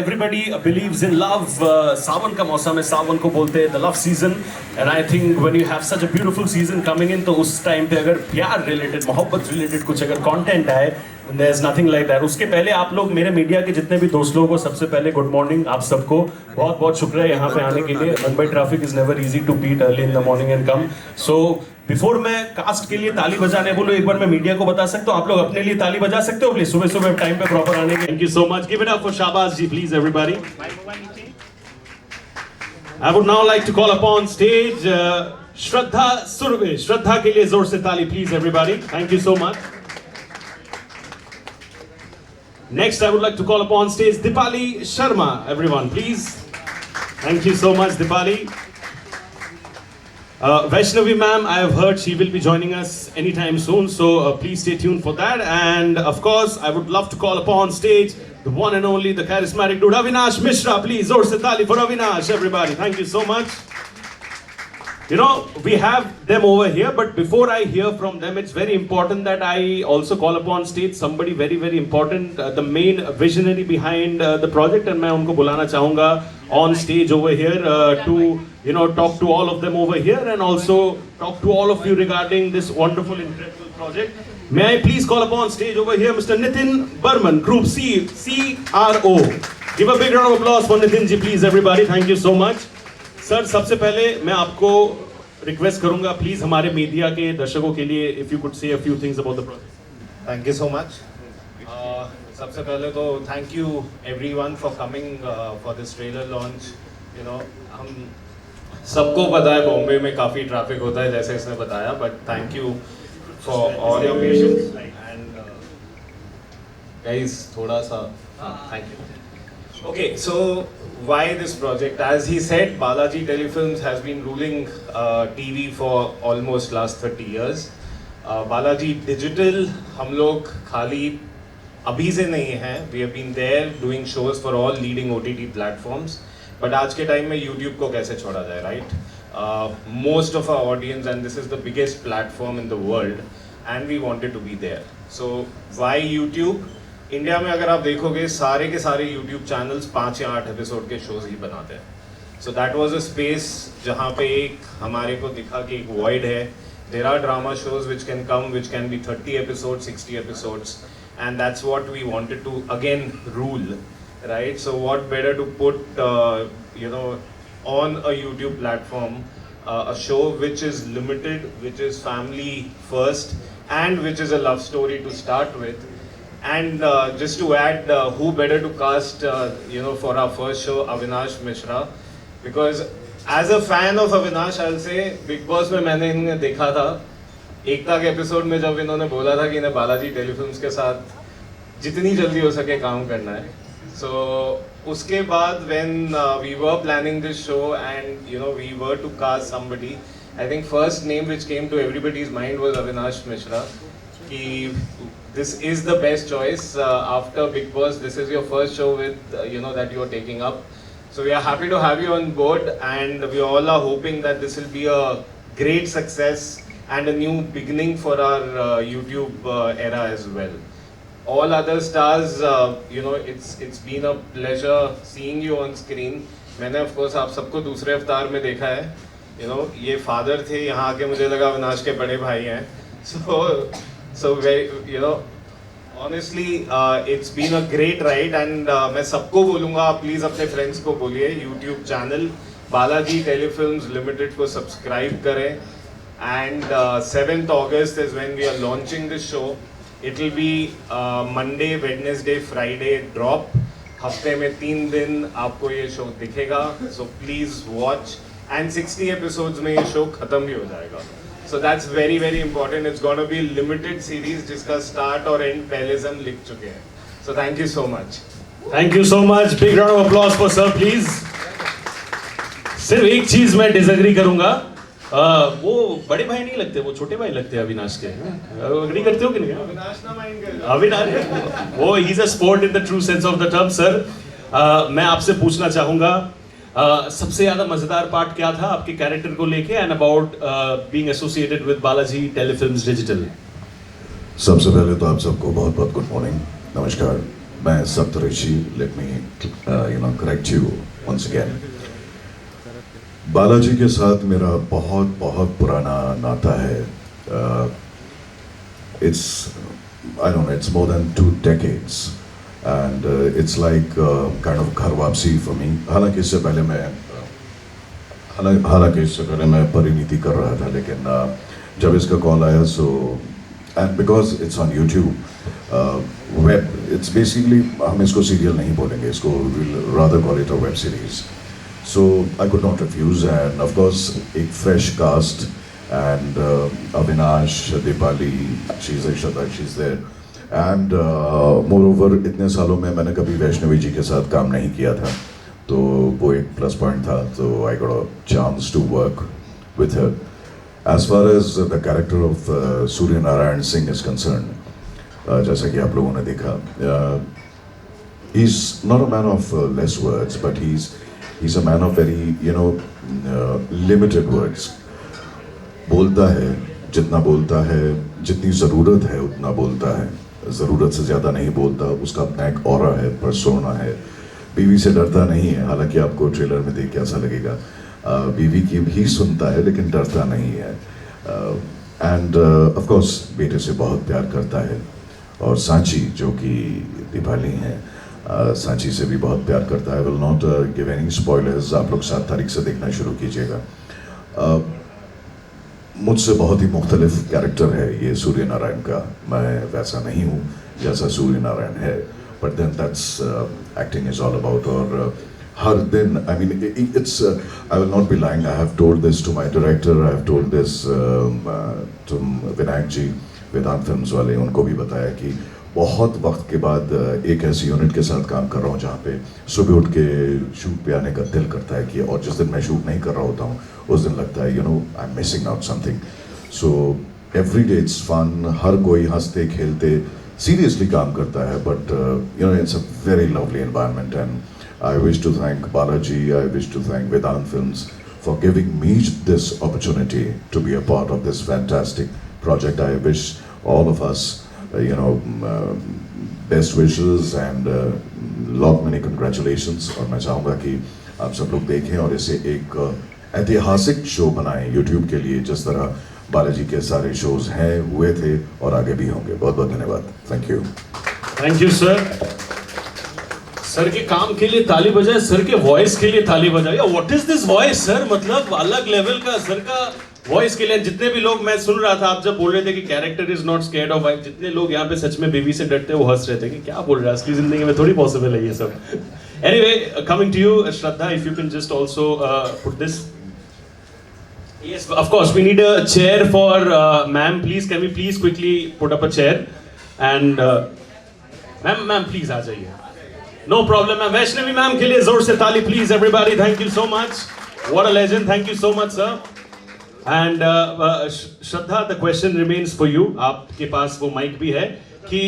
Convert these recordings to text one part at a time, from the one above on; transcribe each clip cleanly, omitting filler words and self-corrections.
everybody believes in love. सावन का मौसम है, सावन को बोलते हैं the love season. And I think when you have such a beautiful season coming in, तो उस टाइम पे अगर प्यार related, मोहब्बत related कुछ अगर content आए, there's nothing like that. उसके पहले आप लोग मेरे मीडिया के जितने भी दोस्त लोगों को सबसे पहले गुड मॉर्निंग आप सबको बहुत बहुत शुक्रिया यहाँ पे आने के लिए. Mumbai traffic is never easy to beat early in the morning and come. So before मैं कास्ट के लिए ताली बजाने बोलूं, एक बार मैं मीडिया को बता सकता हूं, आप लोग अपने लिए ताली बजा सकते हो प्लीज, सुबह सुबह टाइम पे प्रॉपर आने के. Thank you so much. Give it up for शाबाश जी please everybody. I would now like to call upon stage Shraddha Surve. Shraddha के लिए जोर से ताली please everybody. Thank you so much. Next I would like to call upon stage Dipali Sharma. Everyone please. Thank you so much Dipali. Vaishnavi ma'am, I have heard she will be joining us anytime soon, so please stay tuned for that. And of course I would love to call upon stage the one and only, the charismatic dude, Avinash Mishra. Please, zor se taali for Avinash, everybody. Thank you so much. You know, we have them over here, but before I hear from them, it's very important that I also call upon stage somebody very, very important, the main visionary behind the project, and मैं उनको बुलाना चाहूँगा on stage over here to, you know, talk to all of them over here and also talk to all of you regarding this wonderful, incredible project. May I please call upon stage over here Mr. Nitin Burman, Group C, CRO. Give a big round of applause for Nitin ji, please, everybody. Thank you so much. Sir, सबसे पहले मैं आपको request करूंगा please हमारे media के दर्शकों के लिए if you could say a few things about the project. Thank you so much. सबसे पहले तो thank you everyone for coming for this trailer launch. You know, हम सबको पता है बॉम्बे में काफ़ी ट्रैफिक होता है जैसे इसने बताया, but thank you for all your patience and guys थोड़ा सा thank you. Okay, so why this project? As he said, Balaji Telefilms has been ruling TV for almost last 30 years. Balaji Digital हम लोग खाली अभी से नहीं हैं. We have been there doing shows for all leading OTT platforms. But आज के time में YouTube को कैसे छोड़ा जाए, right? Most of our audience, and this is the biggest platform in the world, and we wanted to be there. So why YouTube? India में अगर आप देखोगे सारे के सारे YouTube चैनल्स 5 या 8 एपिसोड के शोज ही बनाते हैं. So that was a space जहाँ पे एक हमारे को दिखा कि एक वॉइड है. There are drama shows which can be 30 episode 60 episodes, and that's what we wanted to again rule, right? So what better to put you know on a YouTube platform a show which is limited, which is family first, and which is a love story to start with. And just to add, who better to cast you know, for our first show, Avinash Mishra, because as a fan of Avinash, I'll say Big Boss में मैंने इन्हें देखा था एकता के episode में जब इन्होंने बोला था कि इन्हें बालाजी टेलीफिल्म्स के साथ जितनी जल्दी हो सके काम करना है. So उसके बाद when we were planning this show and you know we were to cast somebody, I think first name which came to everybody's mind was Avinash Mishra. कि this is the best choice after Big Boss. This is your first show with you know that you are taking up. So we are happy to have you on board, and we all are hoping that this will be a great success and a new beginning for our YouTube era as well. All other stars, you know, it's been a pleasure seeing you on screen. मैंने of course आप सबको दूसरे अवतार में देखा है. You know, ये father थे, यहाँ आके मुझे लगा अविनाश के बड़े भाई हैं. So very, you know, honestly, it's been a great ride, and मैं सबको बोलूँगा please अपने friends को बोलिए YouTube channel Balaji telefilms limited को सब्सक्राइब करें. And 7th August is when we are launching this show. It will be Monday, Wednesday, Friday drop. हफ्ते में 3 दिन आपको ये शो दिखेगा. So please watch. And 60 episodes में ये शो खत्म भी हो जाएगा. So that's very very important. It's going to be limited series जिसका start और end पहले से हम लिख चुके हैं. So thank you so much. Thank you so much. Big round of applause for sir please. सिर्फ एक चीज मैं डिसएग्री करूंगा. वो बड़े भाई नहीं लगते, वो छोटे भाई लगते हैं अविनाश के. एग्री करते हो कि नहीं? अविनाश ना माइंड कर. अविनाश वो he is a sport in the true sense of the term. Sir मैं आपसे पूछना चाहूंगा सबसे ज्यादा मजेदार पार्ट क्या था आपके कैरेक्टर को लेके and about being associated with Balaji telefilms digital? सबसे पहले तो आप सबको बहुत बहुत गुड मॉर्निंग, नमस्कार. मैं Saptarishi, let me correct you once again. Balaji के साथ मेरा बहुत बहुत पुराना नाता है। It's I don't know, it's more than 2 decades and it's like kind of ghar wapsi for me. हालांकि इससे पहले मैं परिणीति कर रहा था, लेकिन जब इसका कॉल आया so and because it's on YouTube web, it's basically, हम इसको सीरियल नहीं बोलेंगे, इसको will rather call it a web series. So I could not refuse, and of course a fresh cast, and Avinash, Dipali, Shraddha, she's there, and moreover इतने सालों में मैंने कभी वैष्णवी जी के साथ काम नहीं किया था, तो वो एक प्लस पॉइंट था, तो I got a chance to work with her. As far as the character of Surya Narayan Singh is concerned, जैसा कि आप लोगों ने देखा, he's not a man of less words, but he's a man of very limited words. बोलता है जितना बोलता है, जितनी ज़रूरत है उतना बोलता है, ज़रूरत से ज़्यादा नहीं बोलता। उसका अपना एक ऑरा है, पर्सोना है। बीवी से डरता नहीं है, हालांकि आपको ट्रेलर में देख के ऐसा लगेगा। बीवी की भी सुनता है लेकिन डरता नहीं है। एंड ऑफ कोर्स बेटे से बहुत प्यार करता है, और सांची जो कि दीपाली हैं, सांची से भी बहुत प्यार करता है। Will not give any spoilers, आप लोग 7 तारीख से देखना शुरू कीजिएगा। मुझसे बहुत ही मुख्तलिफ कैरेक्टर है ये सूर्य नारायण का। मैं वैसा नहीं हूँ जैसा सूर्य नारायण है, but then that's acting is all about. और हर दिन, I mean it's, I will not be lying, I have told this to my director, I have told this to Vinayak ji, Vedant films वाले, उनको भी बताया कि बहुत वक्त के बाद एक ऐसी यूनिट के साथ काम कर रहा हूँ जहाँ पे सुबह उठ के शूट पे आने का दिल करता है कि, और जिस दिन मैं शूट नहीं कर रहा होता हूँ उस दिन लगता है I am missing out something. So every day it's fun, हर कोई हंसते खेलते सीरियसली काम करता है, but it's a very lovely environment. And I wish to thank Balaji, I wish to thank Vedant films for giving me this opportunity to be a part of this fantastic project. I wish all of us best wishes and lot many congratulations। और मैं चाहूँगा कि आप सब लोग देखें और इसे एक ऐतिहासिक शो बनाएं YouTube के लिए, जिस तरह बालाजी के सारे शोज हैं, हुए थे और आगे भी होंगे। बहुत बहुत धन्यवाद। Thank you. Thank you sir. Sir के काम के लिए ताली बजाए, सर के वॉइस के लिए ताली बजाए। What is this voice sir, मतलब अलग लेवल का सर का वॉइस के लिए। जितने भी लोग, मैं सुन रहा था आप जब बोल रहे थे कि character is not scared of wife, जितने लोग यहाँ पे सच में बीवी से डरते हैं वो हंस रहे थे कि क्या बोल रहा है, असली जिंदगी में थोड़ी पॉसिबल है ये सब। Anyway, coming to you Shraddha, if you can just also put this. Yes, of course, we need a chair for ma'am. Please, can we please quickly put up a chair? And ma'am, please आ जाइए। No problem, ma'am. Vaishnavi ma'am के लिए जोर से ताली, please, everybody. Thank you so much. What a legend. Thank you so much, sir. And Shraddha, the question remains for you. आपके पास वो mic भी है कि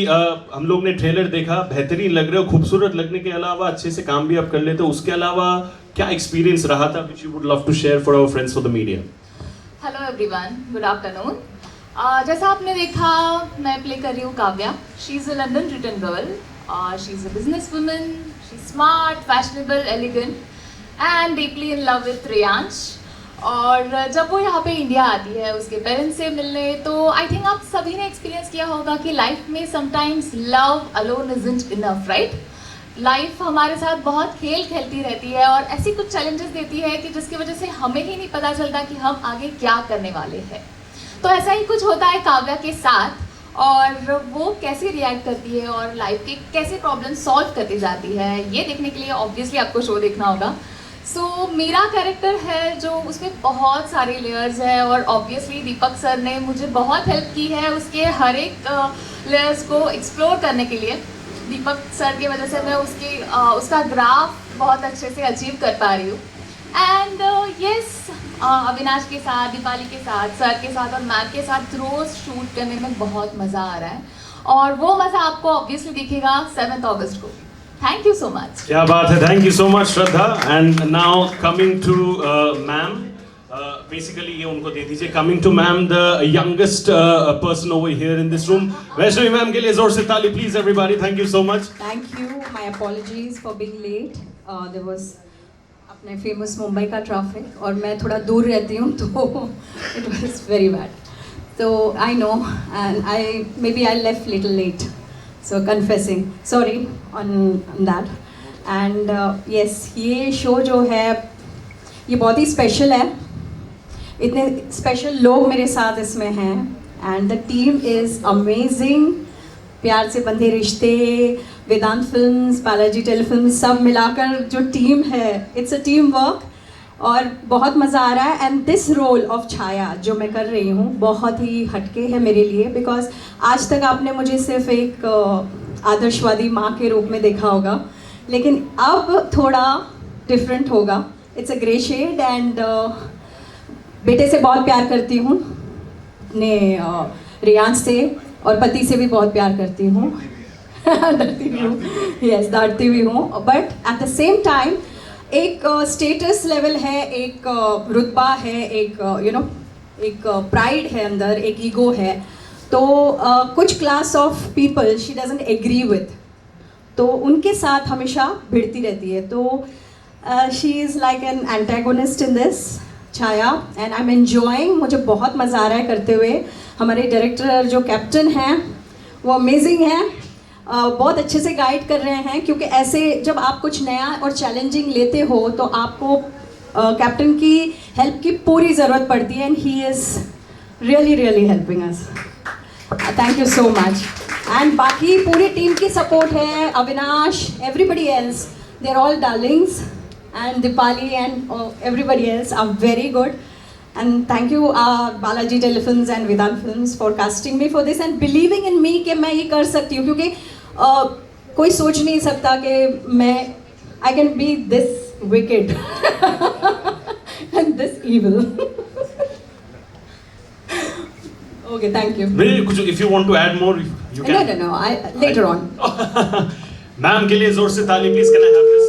हम लोग ने ट्रेलर देखा, बेहतरीन लग रहे हो, खूबसूरत लगने के अलावा अच्छे से काम भी आप कर लेते हो, उसके अलावा क्या एक्सपीरियंस रहा था which you would love to share for our friends for the media? Hello everyone, good afternoon. जैसा आपने देखा, मैं प्ले कर रही हूँ Kavya. She is a London return girl, she is a business woman, she is smart, fashionable, elegant and deeply in love with Riyansh. और जब वो यहाँ पे इंडिया आती है उसके पेरेंट्स से मिलने, तो आई थिंक आप सभी ने एक्सपीरियंस किया होगा कि लाइफ में sometimes love alone isn't enough, right? Life हमारे साथ बहुत खेल खेलती रहती है और ऐसी कुछ चैलेंजेस देती है कि जिसकी वजह से हमें ही नहीं पता चलता कि हम आगे क्या करने वाले हैं। तो ऐसा ही कुछ होता है काव्या के साथ, और वो कैसे रिएक्ट करती है और लाइफ के कैसे प्रॉब्लम सॉल्व करती जाती है, ये देखने के लिए ऑब्वियसली आपको शो देखना होगा। सो मेरा कैरेक्टर है जो, उसमें बहुत सारे लेयर्स है, और ऑब्वियसली दीपक सर ने मुझे बहुत हेल्प की है उसके हर एक लेयर्स को एक्सप्लोर करने के लिए। दीपक सर की वजह से मैं उसका ग्राफ बहुत अच्छे से अचीव कर पा रही हूँ। एंड यस, अविनाश के साथ, दीपाली के साथ, सर के साथ और मैम के साथ रोज़ शूट करने में बहुत मज़ा आ रहा है, और वो मज़ा आपको ऑब्वियसली दिखेगा 7 अगस्त को। Thank you so much. क्या बात है, thank you so much Shraddha. And now coming to ma'am, basically ये उनको दे दीजिए. Coming to ma'am, the youngest person over here in this room. Vaishnavi ma'am के लिए जोर से ताली please everybody. Thank you so much. Thank you. My apologies for being late. There was अपने famous Mumbai का traffic और मैं थोड़ा दूर रहती हूँ तो it was very bad. So I know and maybe I left little late. So confessing, sorry on that. And yes, ये show जो है ये बहुत ही special है. इतने स्पेशल लोग मेरे साथ इसमें हैं and the team is amazing. प्यार से बंधे रिश्ते, वेदांत फिल्म्स, बालाजी टेलीफिल्म्स सब मिलाकर जो टीम है, इट्स अ टीम वर्क और बहुत मज़ा आ रहा है. एंड दिस रोल ऑफ छाया जो मैं कर रही हूँ बहुत ही हटके है मेरे लिए बिकॉज आज तक आपने मुझे सिर्फ एक आदर्शवादी माँ के रूप में देखा होगा, लेकिन अब थोड़ा डिफरेंट होगा. It's a grey shade and बेटे से बहुत प्यार करती हूँ, अपने रियांश से और पति से भी बहुत प्यार करती हूँ. डरती भी हूँ, यस डरती भी हूँ, but at the same time एक स्टेटस लेवल है, एक रुतबा है, एक एक प्राइड है अंदर, एक ईगो है. तो कुछ class of people she doesn't agree with, तो उनके साथ हमेशा भिड़ती रहती है. तो she is like an antagonist in this छाया एंड आई एम एन्जॉइंग. मुझे बहुत मज़ा आ रहा है करते हुए. हमारे डायरेक्टर जो कैप्टन हैं वो अमेजिंग हैं, बहुत अच्छे से गाइड कर रहे हैं क्योंकि ऐसे जब आप कुछ नया और चैलेंजिंग लेते हो तो आपको कैप्टन की हेल्प की पूरी ज़रूरत पड़ती है and he is really really helping us. Thank you so much. And बाकी पूरी टीम की सपोर्ट है, Avinash, everybody else, they are all darlings. And Dipali and everybody else are very good. And thank you Balaji Telefilms and Vedant Films for casting me for this and believing in me कि मैं ये कर सकती हूँ क्योंकि कोई सोच नहीं सकता कि मैं I can be this wicked and this evil. Okay, thank you. If you want to add more, you can. No. Later on. Ma'am के लिए जोर से ताली please. Can I have this?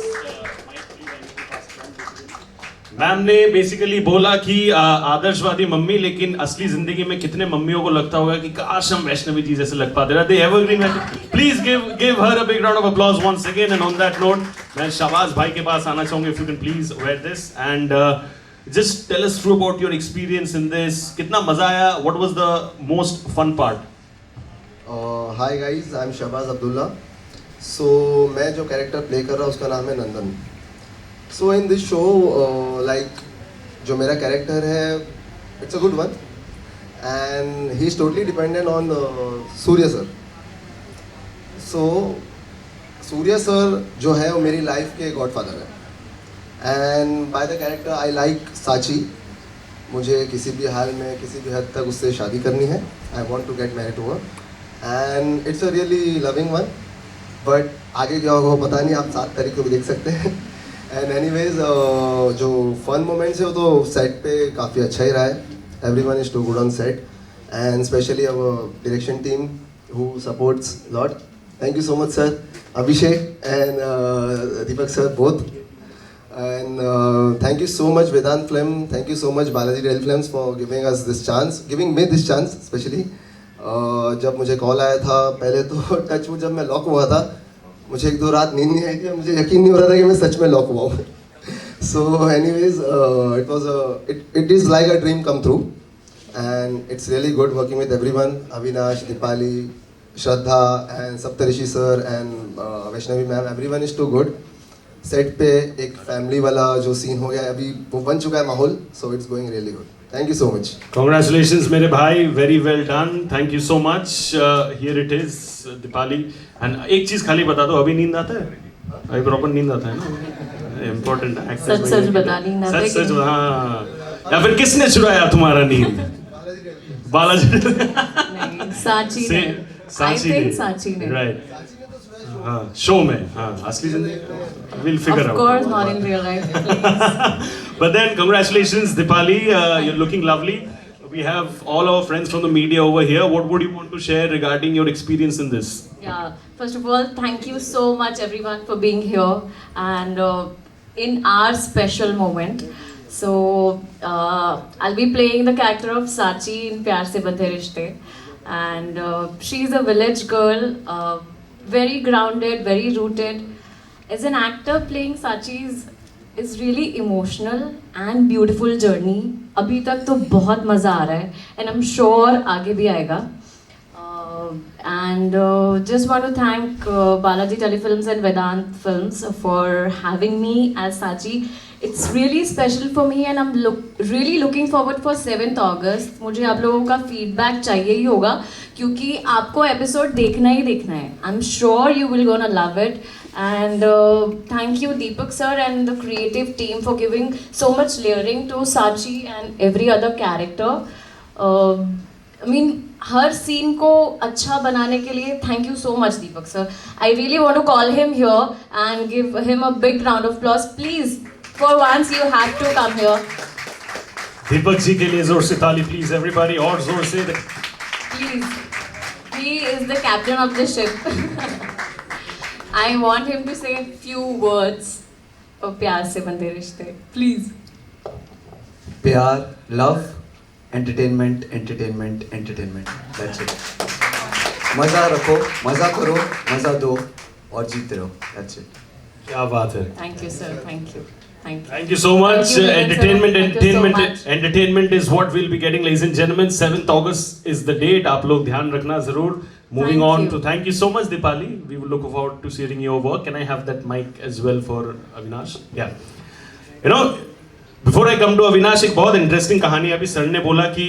Ma'am ने बेसिकली बोला कि आदर्शवादी मम्मी, लेकिन असली जिंदगी में कितने मम्मियों को लगता होगा कि काश हम वैष्णवी जी जैसे लग पाते. They evergreen. Please give her a big round of applause once again. And on that note मैं शाबाज भाई के पास आना चाहूंगा. If you can please wear this and just tell us through about your experience in this. कितना मजा आया? What was the most fun part? Hi guys, I am Shahbaz Abdullah. So मैं जो कैरेक्टर प्ले कर रहा हूँ उसका नाम है नंदन. सो इन दिस शो लाइक जो मेरा कैरेक्टर है it's a good one and he is totally dependent on Surya sir. So Surya sir जो है वो मेरी लाइफ के गॉडफादर है and by the character I like साची. मुझे किसी भी हाल में किसी भी हद तक उससे शादी करनी है. I want to get married to her and it's a really loving one. But आगे क्या होगा पता नहीं, आप 7 तारीख को भी देख सकते हैं. एंड एनीवेज जो फन मोमेंट्स है वो तो सेट पे काफ़ी अच्छा ही रहा है. Everyone is too good on set and specially our direction team who supports lot. Thank you so much sir, Abhishek and Deepak sir both. And thank you so much Vedant film, thank you so much Balaji telefilms for giving us this chance, giving me this chance specially. जब मुझे call आया था पहले तो touch में जब मैं lock हुआ था मुझे 1-2 रात नींद नहीं आई थी. मुझे यकीन नहीं हो रहा था कि मैं सच में लॉक हुआ हूँ. So anyways it is like a dream come through and it's really good working with everyone. Avinash, Dipali, Shraddha and Saptarishi sir and Vaishnavi ma'am, everyone is too good. Set पे एक फैमिली वाला जो सीन हो गया अभी वो बन चुका है माहौल. So it's going really good. Thank you so much. Congratulations मेरे भाई, very well done. Thank you so much. Here it is Deepali. And एक चीज खाली बता दो, अभी नींद आता है? अभी प्रॉपर नींद आता है ना? इम्पोर्टेंट है. सच बता, नींद आता है? सच. हाँ, या फिर किसने चुराया तुम्हारा नींद? बालाजी नहीं, साची ने. साची ने. राइट. हाँ, शो में. हाँ, असली जिंदगी will figure out. Of course, not in real life. Please. But then, congratulations, Dipali. You're looking lovely. We have all our friends from the media over here. What would you want to share regarding your experience in this? Yeah, first of all, thank you so much everyone for being here and in our special moment. So I'll be playing the character of Sachi in Pyar Se Bandhe Rishte, and she's a village girl, very grounded, very rooted. As an actor, playing Sachi is really emotional and beautiful journey. अभी तक तो बहुत मज़ा आ रहा है, and I'm sure आगे भी आएगा. And just want to thank Balaji Telefilms and Vedant Films for having me as Sachi. It's really special for me and I'm really looking forward for 7th August. मुझे आप लोगों का feedback चाहिए ही होगा क्योंकि आपको episode देखना ही देखना है. I'm sure you will gonna love it. And thank you Deepak sir and the creative team for giving so much layering to Sachi and every other character. I mean हर scene को अच्छा बनाने के लिए thank you so much Deepak sir. I really want to call him here and give him a big round of applause. Please for once you have to come here. Deepak ji के लिए जोर से ताली प्लीज एवरीबॉडी, और जोर से please. He is the captain of the ship. I want him to say few words of प्यार से बंधे रिश्ते. प्लीज. प्यार, love, entertainment, entertainment, entertainment. That's it. मज़ा रखो, मज़ा करो, मज़ा दो और जीते रहो. That's it. क्या बात है. Thank you sir. Thank you. Thank you so much. Entertainment is what we'll be getting, ladies and gentlemen. 7th August is the date. आप लोग ध्यान रखना जरूर. Moving on to thank you so much Dipali. We will look forward to seeing your work. Can I have that mic as well for Avinash? Yeah. You know, before I come to Avinash, एक बहुत interesting कहानी अभी sir ने बोला कि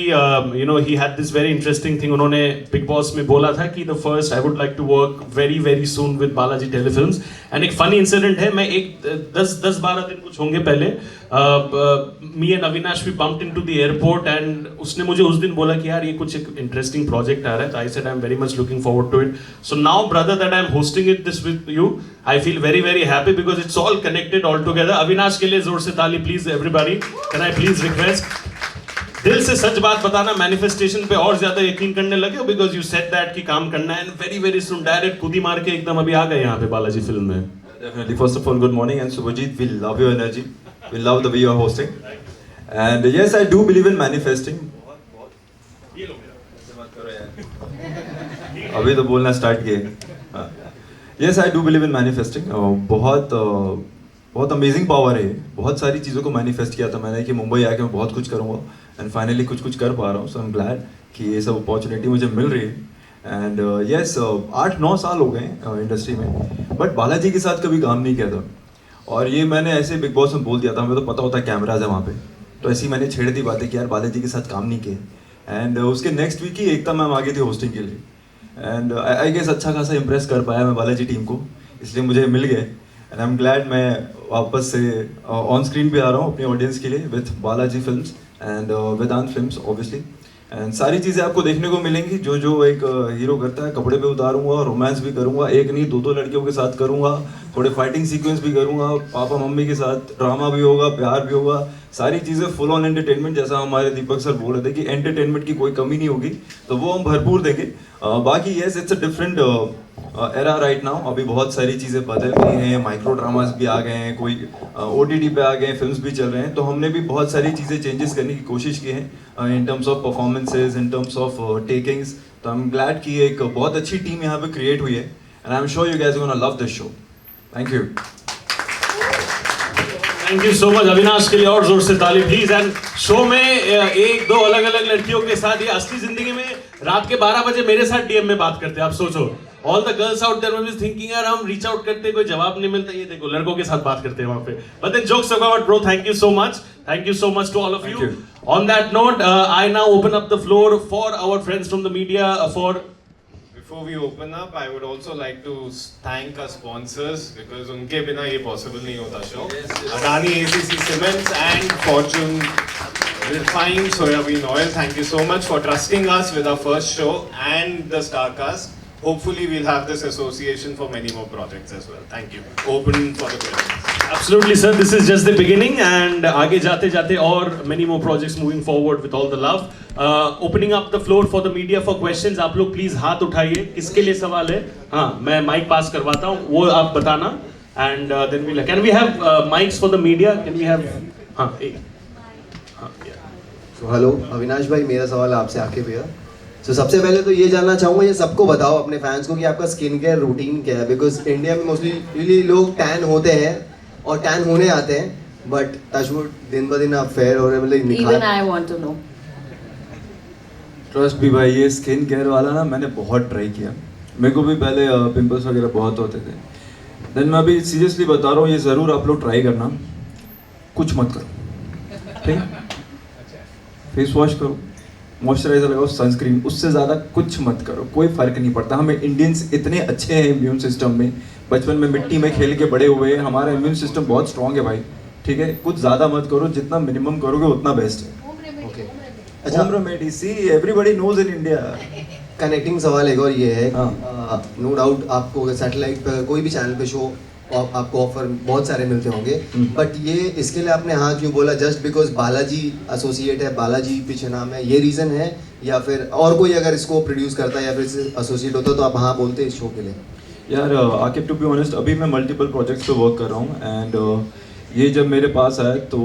you know he had this very interesting thing. उन्होंने big boss में बोला था कि the first I would like to work very soon with Balaji Telefilms. And एक फनी इंसिडेंट है. मैं एक 10-12 दिन कुछ होंगे पहले me and Avinash we bumped into the airport and उसने मुझे उस दिन बोला कि यार ये कुछ एक इंटरेस्टिंग प्रोजेक्ट आ रहा है. तो I said I'm very much looking forward to it. So now brother that I'm hosting it this with you, I feel very happy because it's all connected all together. Avinash के लिए जोर से ताली please everybody. Can I please request? दिल से सच बात बताना, manifestation पे और ज्यादा यकीन करने लगे हो बिकॉज यू सेड दैट कि काम करना है एंड वेरी सुन डायरेक्ट खुद ही मार के एकदम अभी आ गए यहाँ पे बालाजी फिल्म में. Definitely. First of all, good morning, and Subhajit, we love your energy. We love the way you are hosting. And yes, I do believe in manifesting. अभी तो बोलना स्टार्ट किए. Yes, I do believe in manifesting. बहुत amazing power है. बहुत सारी चीज़ों को मैनिफेस्ट किया था मैंने कि मुंबई आके मैं बहुत कुछ करूँगा एंड फाइनली कुछ कर पा रहा हूँ. सो आई एम ग्लैड कि ये सब अपॉर्चुनिटी मुझे मिल रही है. एंड यस 8-9 साल हो गए इंडस्ट्री में, बट बालाजी के साथ कभी काम नहीं किया था. और ये मैंने ऐसे बिग बॉस में बोल दिया था, हमें तो पता होता है कैमराज है वहाँ पे, तो ऐसे ही मैंने छेड़ दी बातें कि यार बालाजी के साथ काम नहीं किए. एंड उसके नेक्स्ट वीक ही एकता मैम आ गई थी होस्टिंग के लिए एंड आई गेस अच्छा खासा इंप्रेस कर पाया मैं बालाजी टीम को, इसलिए मुझे मिल गए. एंड आई एम ग्लैड मैं वापस से ऑन स्क्रीन पे आ रहा हूँ अपनी ऑडियंस के लिए with Balaji films and Vedant films obviously. And सारी चीज़ें आपको देखने को मिलेंगी जो एक हीरो करता है. कपड़े पे उतारूंगा, रोमांस भी करूंगा, एक नहीं 2 लड़कियों के साथ करूंगा, थोड़े फाइटिंग सीक्वेंस भी करूंगा, पापा मम्मी के साथ ड्रामा भी होगा, प्यार भी होगा, सारी चीज़ें फुल ऑन एंटरटेनमेंट. जैसा हमारे दीपक सर बोल रहे थे कि एंटरटेनमेंट की कोई कमी नहीं होगी, तो वो हम भरपूर देंगे. बाकी yes it's a different era right now. अभी बहुत सारी चीज़ें बदल गई हैं, माइक्रो ड्रामास भी आ गए हैं, कोई OTT पे आ गए हैं, फिल्म्स भी चल रहे हैं. तो हमने भी बहुत सारी चीज़ें चेंजेस करने की कोशिश की हैं in terms of performances, in terms of takings. तो आई एम ग्लैड कि एक बहुत अच्छी टीम यहाँ पे क्रिएट हुई है and I am sure you guys are gonna love this show. Thank you. Thank you so much Avinash के लिए और जोर से ताली प्लीज. एंड शो में 1-2 अलग लड़कियों के साथ, ये असली जिंदगी में रात के 12 बजे मेरे साथ DM में बात करते हैं. आप सोचो all the girls out there will be thinking यार हम रीच आउट करते कोई जवाब नहीं मिलता, ये देखो लड़कों के साथ बात करते हैं वहां पे. But then jokes about bro, thank you so much to all of you. On that note I now open up the floor for our friends from the media for. Before we open up, I would also like to thank our sponsors because उनके बिना ये possible नहीं होता show. Adani ACC Cements and Fortune Refined Soybean Oil. Thank you so much for trusting us with our first show and the Starcast. Hopefully we'll have this association for many more projects as well. Thank you. Open for the questions. Absolutely sir, this is just the beginning and आगे जाते और many more projects moving forward with all the love. Opening up the floor for the media for questions. आप लोग please हाथ उठाइए, किसके लिए सवाल है. हाँ मैं माइक पास करवाता हूँ, वो आप बताना. And then we'll can we have mics for the media? Can we have हाँ तो हेलो अविनाश भाई, मेरा सवाल आपसे आके भैया। तो सबसे पहले तो ये जानना चाहूँगा, ये सबको बताओ अपने फैंस को कि आपका स्किन केयर रूटीन क्या है, बिकॉज इंडिया में मोस्टली लोग टैन होते हैं और टैन होने आते हैं, बट टचवुड दिन ब दिन आप फेयर हो रहे, मतलब Even निखार। I want to know. Trust भी भाई, ये स्किन केयर वाला ना मैंने बहुत ट्राई किया। मेरे को भी पहले पिंपल्स वगैरह बहुत होते थे। देन मैं अभी सीरियसली बता रहा हूँ, ये ज़रूर आप लोग ट्राई करना, कुछ मत करो, ठीक है? फेस वॉश करो, मॉइस्चराइजर लगाओ, सनस्क्रीन, उससे ज़्यादा कुछ मत करो, कोई फ़र्क नहीं पड़ता। हमें इंडियंस इतने अच्छे हैं इम्यून सिस्टम में, बचपन में मिट्टी में खेल के बड़े हुए हैं, हमारा इम्यून सिस्टम बहुत स्ट्रॉन्ग है भाई, ठीक है? कुछ ज़्यादा मत करो, जितना मिनिमम करोगे उतना बेस्ट है। ओके, अच्छा, अच्छा, home remedy, see everybody knows in India. Connecting सवाल एक और ये है, हाँ। नो डाउट आपको सैटेलाइट पर कोई भी चैनल पे शो आपको ऑफर बहुत सारे मिलते होंगे, बट ये इसके लिए आपने हाँ क्यों बोला? जस्ट बिकॉज बालाजी एसोसिएट है, बालाजी पीछे नाम है, ये रीज़न है, या फिर और कोई अगर इसको प्रोड्यूस करता है या फिर इससे एसोसिएट होता तो आप हाँ बोलते इस शो के लिए? यार आकिब, टू बी ऑनेस्ट, अभी मैं मल्टीपल प्रोजेक्ट्स पे वर्क कर रहा हूँ, एंड ये जब मेरे पास आया तो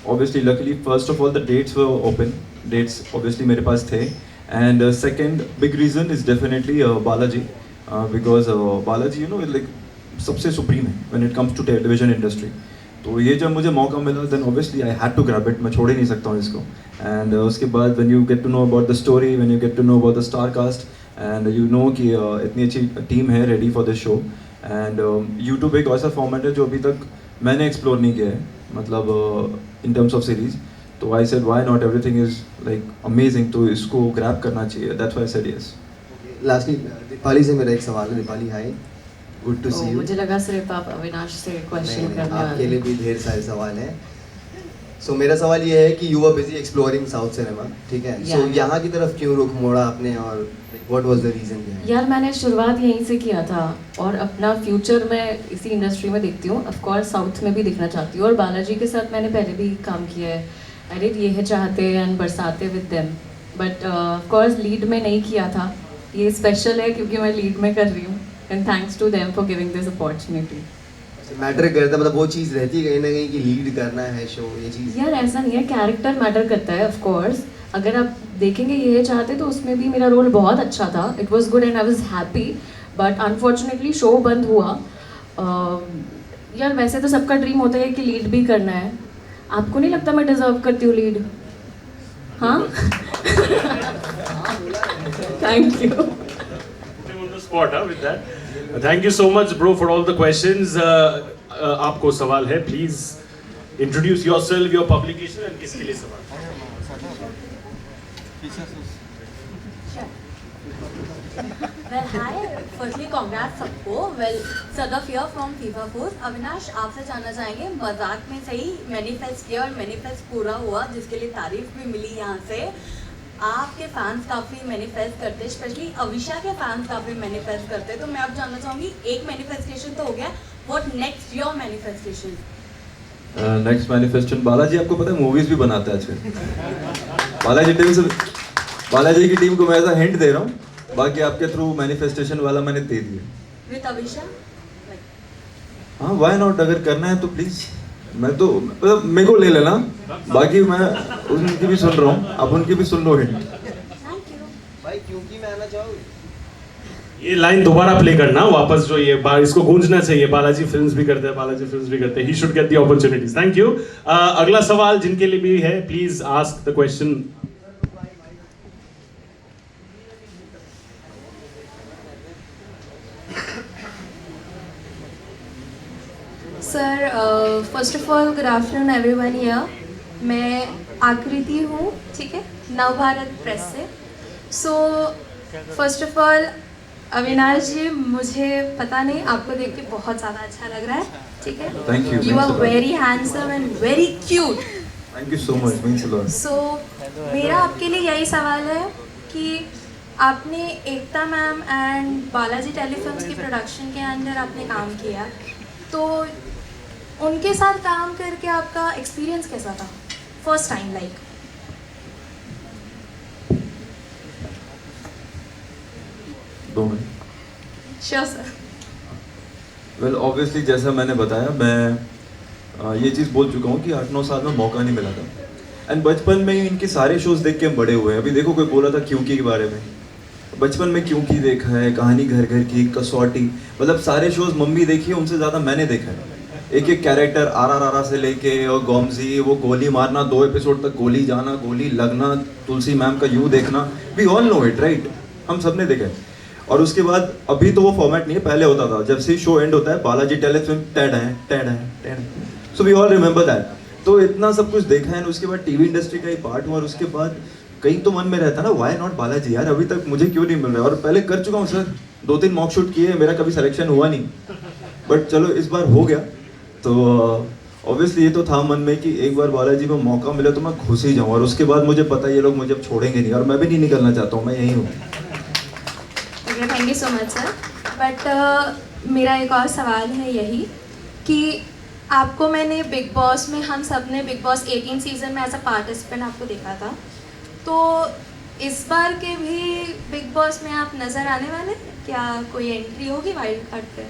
obviously luckily first of all the dates were open, dates obviously मेरे पास थे, and second big reason is definitely Balaji, because Balaji you know like सबसे सुप्रीम है when it comes to television industry. तो ये जब मुझे मौका मिला then obviously I had to grab it, मैं छोड़ ही नहीं सकता हूँ इसको। एंड उसके बाद when you get to know about the story, when you get to know about the star cast, and you know कि इतनी अच्छी टीम है ready for this show, and YouTube एक ऐसा फॉर्मेट है जो अभी तक मैंने एक्सप्लोर नहीं किया है, मतलब इन टर्म्स ऑफ सीरीज। तो I said why not, everything is like amazing, तो इसको ग्रैब करना चाहिए, that's why I said yes. Lastly Deepali से मेरा एक सवाल है। Deepali hi, good to see you. मुझे लगा सिर्फ आप अविनाश से क्वेश्चन करने आपके वाले लिए भी ढेर सारे सवाल हैं। सो मेरा सवाल ये है कि you are busy exploring south cinema, ठीक है? सो Yeah. यहाँ की तरफ क्यों रुख मोड़ा आपने, और व्हाट वाज द रीजन? यार मैंने शुरुआत यहीं से किया था और अपना फ्यूचर मैं इसी इंडस्ट्री में देखती हूँ। ऑफ कोर्स साउथ में भी दिखना चाहती हूँ, और बालाजी के साथ मैंने पहले भी काम किया है। आई डिड ये है चाहते एंड बरसाते with them, but of course lead में नहीं किया था। ये स्पेशल है क्योंकि मैं लीड में कर रही हूँ, and thanks to them for giving this opportunity. Matter करता, मतलब वो चीज़ रहती है कहीं ना कहीं कि लीड करना है शो, ये चीज़? यार ऐसा नहीं है, कैरेक्टर मैटर करता है ऑफ कोर्स। अगर आप देखेंगे ये चाहते तो उसमें भी मेरा रोल बहुत अच्छा था, it was good and I was happy, but unfortunately show बंद हुआ। यार वैसे तो सबका ड्रीम होता है कि लीड भी करना है। आपको नहीं लगता मैं डिजर्व करती हूँ लीड? हाँ thank you. On the spot, with that. Thank you so much, bro, for all the questions. आपको सवाल है, please introduce yourself, your publication, and किसके लिए सवाल? Well, hi. Firstly, congrats सबको. Well, Sadaf here from FIFA Force. Avinash, आपसे जानना चाहेंगे, मजाक में सही मैनिफेस्ट किया और मैनिफेस्ट पूरा हुआ, जिसके लिए तारीफ भी मिली यहाँ से। आपके फैंस काफ़ी मैनिफेस्ट करते, स्पेशली अविशा के फैंस काफ़ी मैनिफेस्ट करते, तो मैं अब जानना चाहूँगी, एक मैनिफेस्टेशन तो हो गया, what next your manifestation? Next manifestation, Balaji आपको पता है मूवीज भी बनाता है आजकल। बालाजी की टीम को मैं ऐसा हिंट दे रहा हूँ, बाकी आपके थ्रू मैनिफेस्टेशन वाला मैंने दे दिया। विद अविशा? हाँ व्हाई नॉट, अगर करना है तो प्लीज, मैं तो मतलब मेरे को ले लेना, बाकी मैं उनकी भी सुन रहा हूँ, आप उनकी भी सुन लो हिंट। थैंक यू भाई, क्योंकि मैं आना चाहूँगी। ये लाइन दोबारा प्ले करना वापस, जो ये इसको गूंजना चाहिए। बालाजी फिल्म्स भी करते हैं, बालाजी फिल्म्स भी करते हैं। He should get the opportunities. Thank you. अगला सवाल जिनके लिए भी है, please ask the question. Sir, first of all good afternoon everyone here. मैं आकृति हूँ, ठीक है, नवभारत प्रेस से। So first of all Avinash ji, मुझे पता नहीं, आपको देख के बहुत ज़्यादा अच्छा लग रहा है, ठीक है? Thank you. You are very handsome and very cute. Thank you so much, means a lot. So मेरा आपके लिए यही सवाल है कि आपने Ekta ma'am and Balaji telefilms की प्रोडक्शन के अंदर आपने काम किया, तो उनके साथ काम करके आपका एक्सपीरियंस कैसा था फर्स्ट टाइम, लाइक? दो minute. Sure sir. Well obviously जैसा मैंने बताया, मैं ये चीज़ बोल चुका हूँ कि 8-9 साल में मौका नहीं मिला था, एंड बचपन में ही इनके सारे शोज देख के हम बड़े हुए हैं। अभी देखो कोई बोला था क्योंकि के बारे में, बचपन में क्योंकि देखा है, कहानी घर घर की, कसौटी, मतलब सारे शोज मम्मी देखी है, उनसे ज़्यादा मैंने देखा है। एक एक कैरेक्टर RRR से लेके और गोमजी, वो गोली मारना, 2 एपिसोड तक गोली जाना, गोली लगना, तुलसी मैम का यू देखना, we all know it right, हम सब ने देखा है। और उसके बाद अभी तो वो फॉर्मेट नहीं है, पहले होता था जब से शो एंड होता है बालाजी टेलीफिल्म टेड, so we all remember that. तो इतना सब कुछ देखा है, उसके बाद टीवी इंडस्ट्री का ही पार्ट हुआ, और उसके बाद कहीं तो मन में रहता ना, वाई नॉट बालाजी यार, अभी तक मुझे क्यों नहीं मिल रहा है। और पहले कर चुका हूँ सर, 2-3 मॉक शूट किए, मेरा कभी सिलेक्शन हुआ नहीं, बट चलो इस बार हो गया। तो ऑब्वियसली ये तो था मन में कि एक बार बालाजी को मौका मिले तो मैं खुश ही जाऊँ, और उसके बाद मुझे पता है ये लोग मुझे अब छोड़ेंगे नहीं, और मैं भी नहीं निकलना चाहता हूँ, मैं यहीं हूँ। Thank you so much sir. But मेरा एक और सवाल है यही कि आपको मैंने बिग बॉस में, हम सब ने बिग बॉस 18 सीज़न में एज अ पार्टिसिपेंट आपको देखा था, तो इस बार के भी बिग बॉस में आप नज़र आने वाले हैं? क्या कोई एंट्री होगी वाइल्ड कार्ड पे?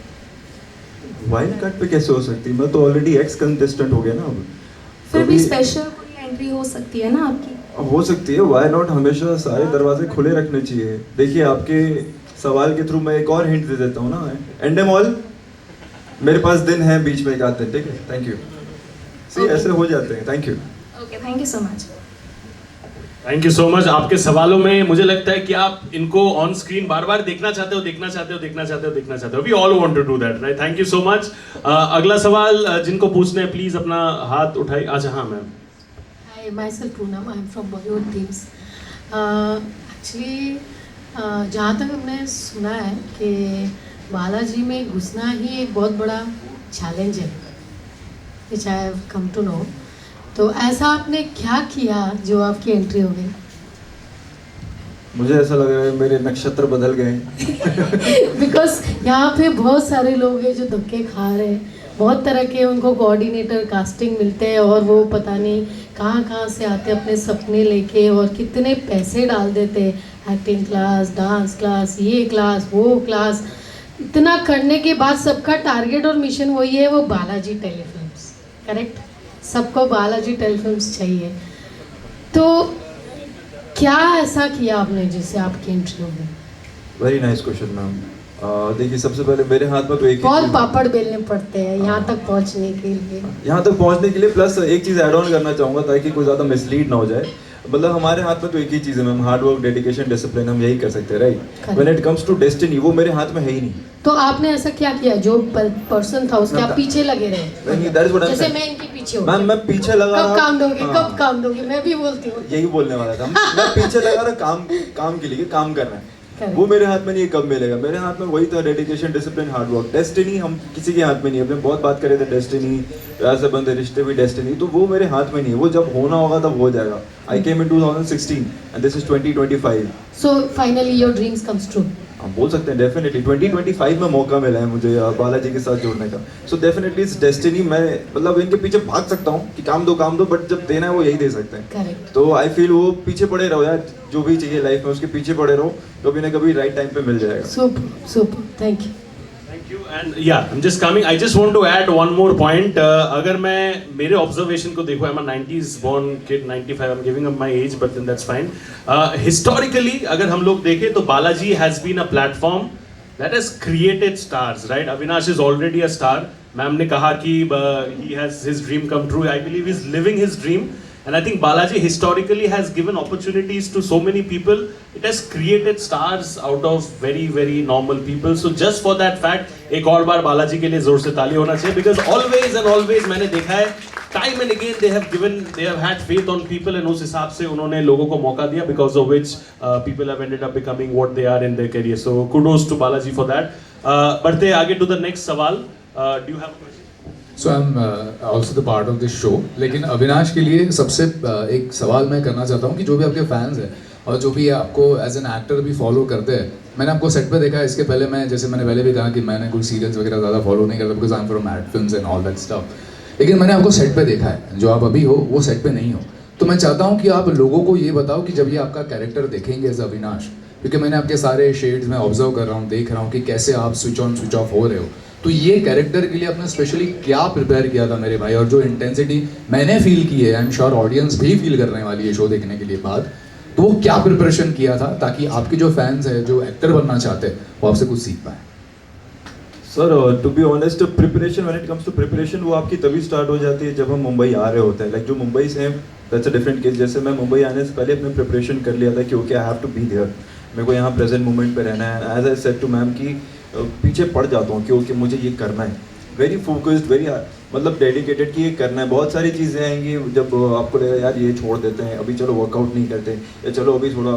वाइल्ड कार्ड पे कैसे हो सकती है, मैं तो ऑलरेडी एक्स कंटेस्टेंट हो गया ना अब। फिर भी स्पेशल कोई एंट्री हो सकती है ना आपकी? हो सकती है, वाई नॉट, हमेशा सारे दरवाजे खुले रखने चाहिए। देखिए आपके सवाल के थ्रू मैं एक और हिंट दे देता हूँ ना, एंड एम ऑल, मेरे पास दिन है बीच में एक आते, ठीक है, थैंक यू। सी ऐसे हो जाते हैं, thank you. Okay, thank you so much. Thank you so much. आपके सवालों में मुझे लगता है कि आप इनको ऑन स्क्रीन बार बार देखना चाहते हो। We all want to do that, right? Thank you so much. अगला सवाल जिनको पूछना है प्लीज अपना हाथ उठाइए। अच्छा हाँ ma'am. Hi, myself Poonam. I'm from Bollywood teams. Actually, जहाँ तक हमने सुना है कि बालाजी में घुसना ही एक बहुत बड़ा चैलेंज है, which I have come to know. तो ऐसा आपने क्या किया जो आपकी एंट्री हो गई? मुझे ऐसा लग रहा है मेरे नक्षत्र बदल गए। बिकॉज यहाँ पे बहुत सारे लोग हैं जो धक्के खा रहे हैं, बहुत तरह के उनको कोऑर्डिनेटर कास्टिंग मिलते हैं, और वो पता नहीं कहाँ से आते अपने सपने लेके, और कितने पैसे डाल देते हैं, एक्टिंग क्लास, डांस क्लास, ये क्लास, वो क्लास, इतना करने के बाद सबका टारगेट और मिशन वही है, वो बालाजी टेलीफिल्म्स, करेक्ट? सबको बालाजी टेलीफिल्म्स चाहिए। तो क्या ऐसा किया आपने जिससे आपकी एंट्री हो गई? Very nice question ma'am. देखिए सबसे पहले मेरे हाथ में तो एक बहुत पापड़ बेलने पड़ते हैं यहाँ तक पहुँचने के लिए। यहाँ तक पहुँचने के लिए प्लस एक चीज़ ऐड ऑन करना चाहूँगा ताकि कोई ज़्यादा मिसलीड ना हो जाए। मतलब हमारे हाथ में तो एक ही चीज़ है ma'am, hard work, dedication, discipline, हम यही कर सकते हैं, right? When it comes to destiny, वो मेरे हाथ में है ही नहीं। तो आपने ऐसा क्या किया जो पर्सन था उसके आप पीछे लगे रहे? जैसे मैं इनके पीछे हूँ। मैम मैं पीछे लगा रहा, कब काम दोगे, कब काम दोगे? मैं भी बोलती हूँ, यही बोलने वाला था। मैं पीछे लगा रहा, काम के लिए काम कर रहे हैं, वो मेरे हाथ में नहीं है, कब मिलेगा? मेरे हाथ में वही था, dedication, discipline, hard work. Destiny हम किसी के हाथ में नहीं है। अपने बहुत बात करे थे डेस्टिनी, प्यार से बंधे रिश्ते भी डेस्टिनी, तो वो मेरे हाथ में नहीं है। वो जब होना होगा तब हो जाएगा। आई केम इन 2016 and this is 2025। So finally your dreams comes true. हम बोल सकते हैं डेफिनेटली 2025 में मौका मिला है मुझे बालाजी के साथ जुड़ने का। So definitely it's destiny. मैं मतलब इनके पीछे भाग सकता हूँ कि काम दो, बट जब देना है वो यही दे सकते हैं। करेक्ट। तो आई फील वो पीछे पड़े रहो यार, जो भी चाहिए लाइफ में उसके पीछे पड़े रहो, कभी ना कभी राइट टाइम पे मिल जाएगा। Super, thank you. And yeah, I'm just coming. I just want to add one more point. अगर मैं मेरे observation को देखूँ, I'm a 90s born kid, 95. I'm giving up my age, but then that's fine. Historically, अगर हम लोग देखें तो Balaji has been a platform that has created stars, right? Avinash is already a star. Ma'am ने कहा कि he has his dream come true. I believe he's living his dream. And I think Balaji historically has given opportunities to so many people. It has created stars out of very, very normal people. So just for that fact, एक और बार बालाजी के लिए जोर से ताली होना चाहिए, because always and always मैंने देखा है, time and again they have had faith on people, and उस हिसाब से उन्होंने लोगों को मौका दिया, because of which people have ended up becoming what they are in their career. So kudos to Balaji for that. बढ़ते आगे to the next सवाल. Do you have a question? So I'm also the part of this show. लेकिन अविनाश के लिए सबसे एक सवाल मैं करना चाहता हूँ कि जो भी आपके फैंस हैं और जो भी आपको एज एन एक्टर भी फॉलो करते हैं, मैंने आपको सेट पे देखा है। इसके पहले मैं, जैसे मैंने पहले भी कहा कि मैंने कोई सीरियल्स वगैरह ज़्यादा फॉलो नहीं करता, because I am from ad films and all that stuff. लेकिन मैंने आपको सेट पे देखा है, जो आप अभी हो वो सेट पे नहीं हो। तो मैं चाहता हूँ कि आप लोगों को ये बताओ कि जब ये आपका कैरेक्टर देखेंगे एज अविनाश, क्योंकि मैंने आपके सारे शेड्स में ऑब्जर्व कर रहा हूँ, देख रहा हूँ कि कैसे आप स्विच ऑन स्विच ऑफ हो रहे हो, तो ये कैरेक्टर के लिए आपने स्पेशली क्या प्रिपेयर किया था मेरे भाई, और जो इंटेंसिटी मैंने फील की है, आई एम श्योर ऑडियंस भी फील करने वाली है शो देखने के लिए बाद, तो वो क्या प्रिपरेशन किया था ताकि आपके जो फैंस हैं जो एक्टर बनना चाहते हैं वो आपसे कुछ सीख पाए? Sir to be honest, preparation when it comes to preparation वो आपकी तभी स्टार्ट हो जाती है जब हम मुंबई आ रहे होते हैं. लाइक जो मुंबई से हैं दैट्स अ डिफरेंट केस. जैसे मैं मुंबई आने से पहले अपने प्रिपरेशन कर लिया था कि okay I have to be there, मेरे को यहाँ प्रेजेंट मोमेंट पे रहना है. As I said to ma'am कि पीछे पड़ जाता हूँ कि ओके मुझे ये करना है. वेरी फोकस्ड, वेरी मतलब डेडिकेटेड कि ये करना है. बहुत सारी चीज़ें आएंगी जब आपको लगेगा यार ये छोड़ देते हैं, अभी चलो वर्कआउट नहीं करते, या चलो अभी थोड़ा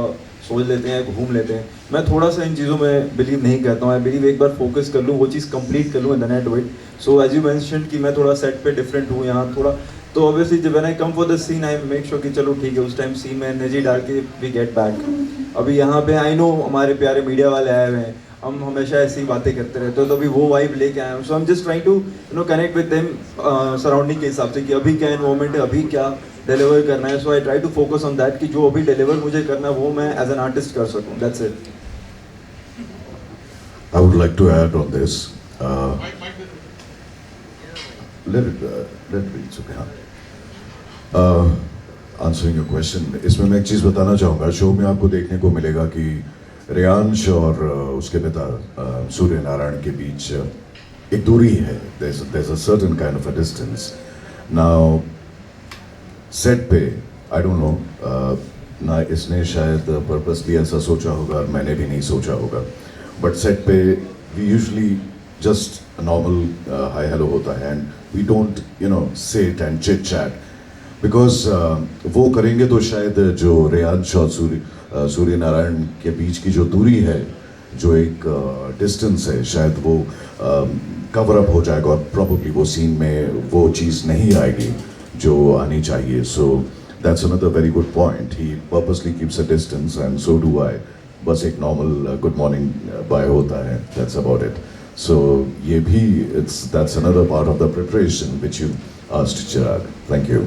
सोच लेते हैं, घूम लेते हैं. मैं थोड़ा सा इन चीज़ों में बिलीव नहीं करता हूँ. आई बिलीव एक बार फोकस कर लूँ, वो चीज़ कंप्लीट कर लूँ and then I do it. So as you mentioned कि मैं थोड़ा सेट पे डिफरेंट हूँ यहाँ थोड़ा, तो ऑब्वियसली जब I come for the scene I make sure कि चलो ठीक है उस टाइम सीन में एनर्जी डाल के वी गेट बैक. अभी यहाँ पे आई नो हमारे प्यारे मीडिया वाले आए हुए हैं, हम हमेशा ऐसी बातें करते रहते हो, तो अभी वो वाइब लेके आए हैं. So I am just trying to connect with them surrounding के हिसाब से कि अभी क्या एनवायरमेंट है, अभी क्या डिलीवर करना है. So I try to focus on that कि जो अभी डिलीवर मुझे करना है वो मैं एज एन आर्टिस्ट कर सकूँ. That's it. I would like to add on this. Let it be. It's okay. Answering your question, इसमें मैं एक चीज़ बताना चाहूँगा. शो में आपको देखने को मिलेगा कि रेयांश और उसके पिता सूर्य नारायण के बीच एक दूरी है. There's a certain kind of a distance. Now set पे आई डोंट नो ना इसने शायद पर्पसली ऐसा सोचा होगा, मैंने भी नहीं सोचा होगा, बट सेट पे we usually just normal hi hello होता है and we don't sit and chit chat, because वो करेंगे तो शायद जो रेयांश और सूर्य नारायण के बीच की जो दूरी है, जो एक डिस्टेंस है, शायद वो कवर अप हो जाएगा और प्रॉब्ली वो सीन में वो चीज़ नहीं आएगी जो आनी चाहिए. So that's another very good point. He purposely keeps a distance and so do I. बस एक नॉर्मल गुड मॉर्निंग बाय होता है, दैट्स अबाउट इट. सो ये भी that's another part of the preparation which you asked Chirag. Thank you.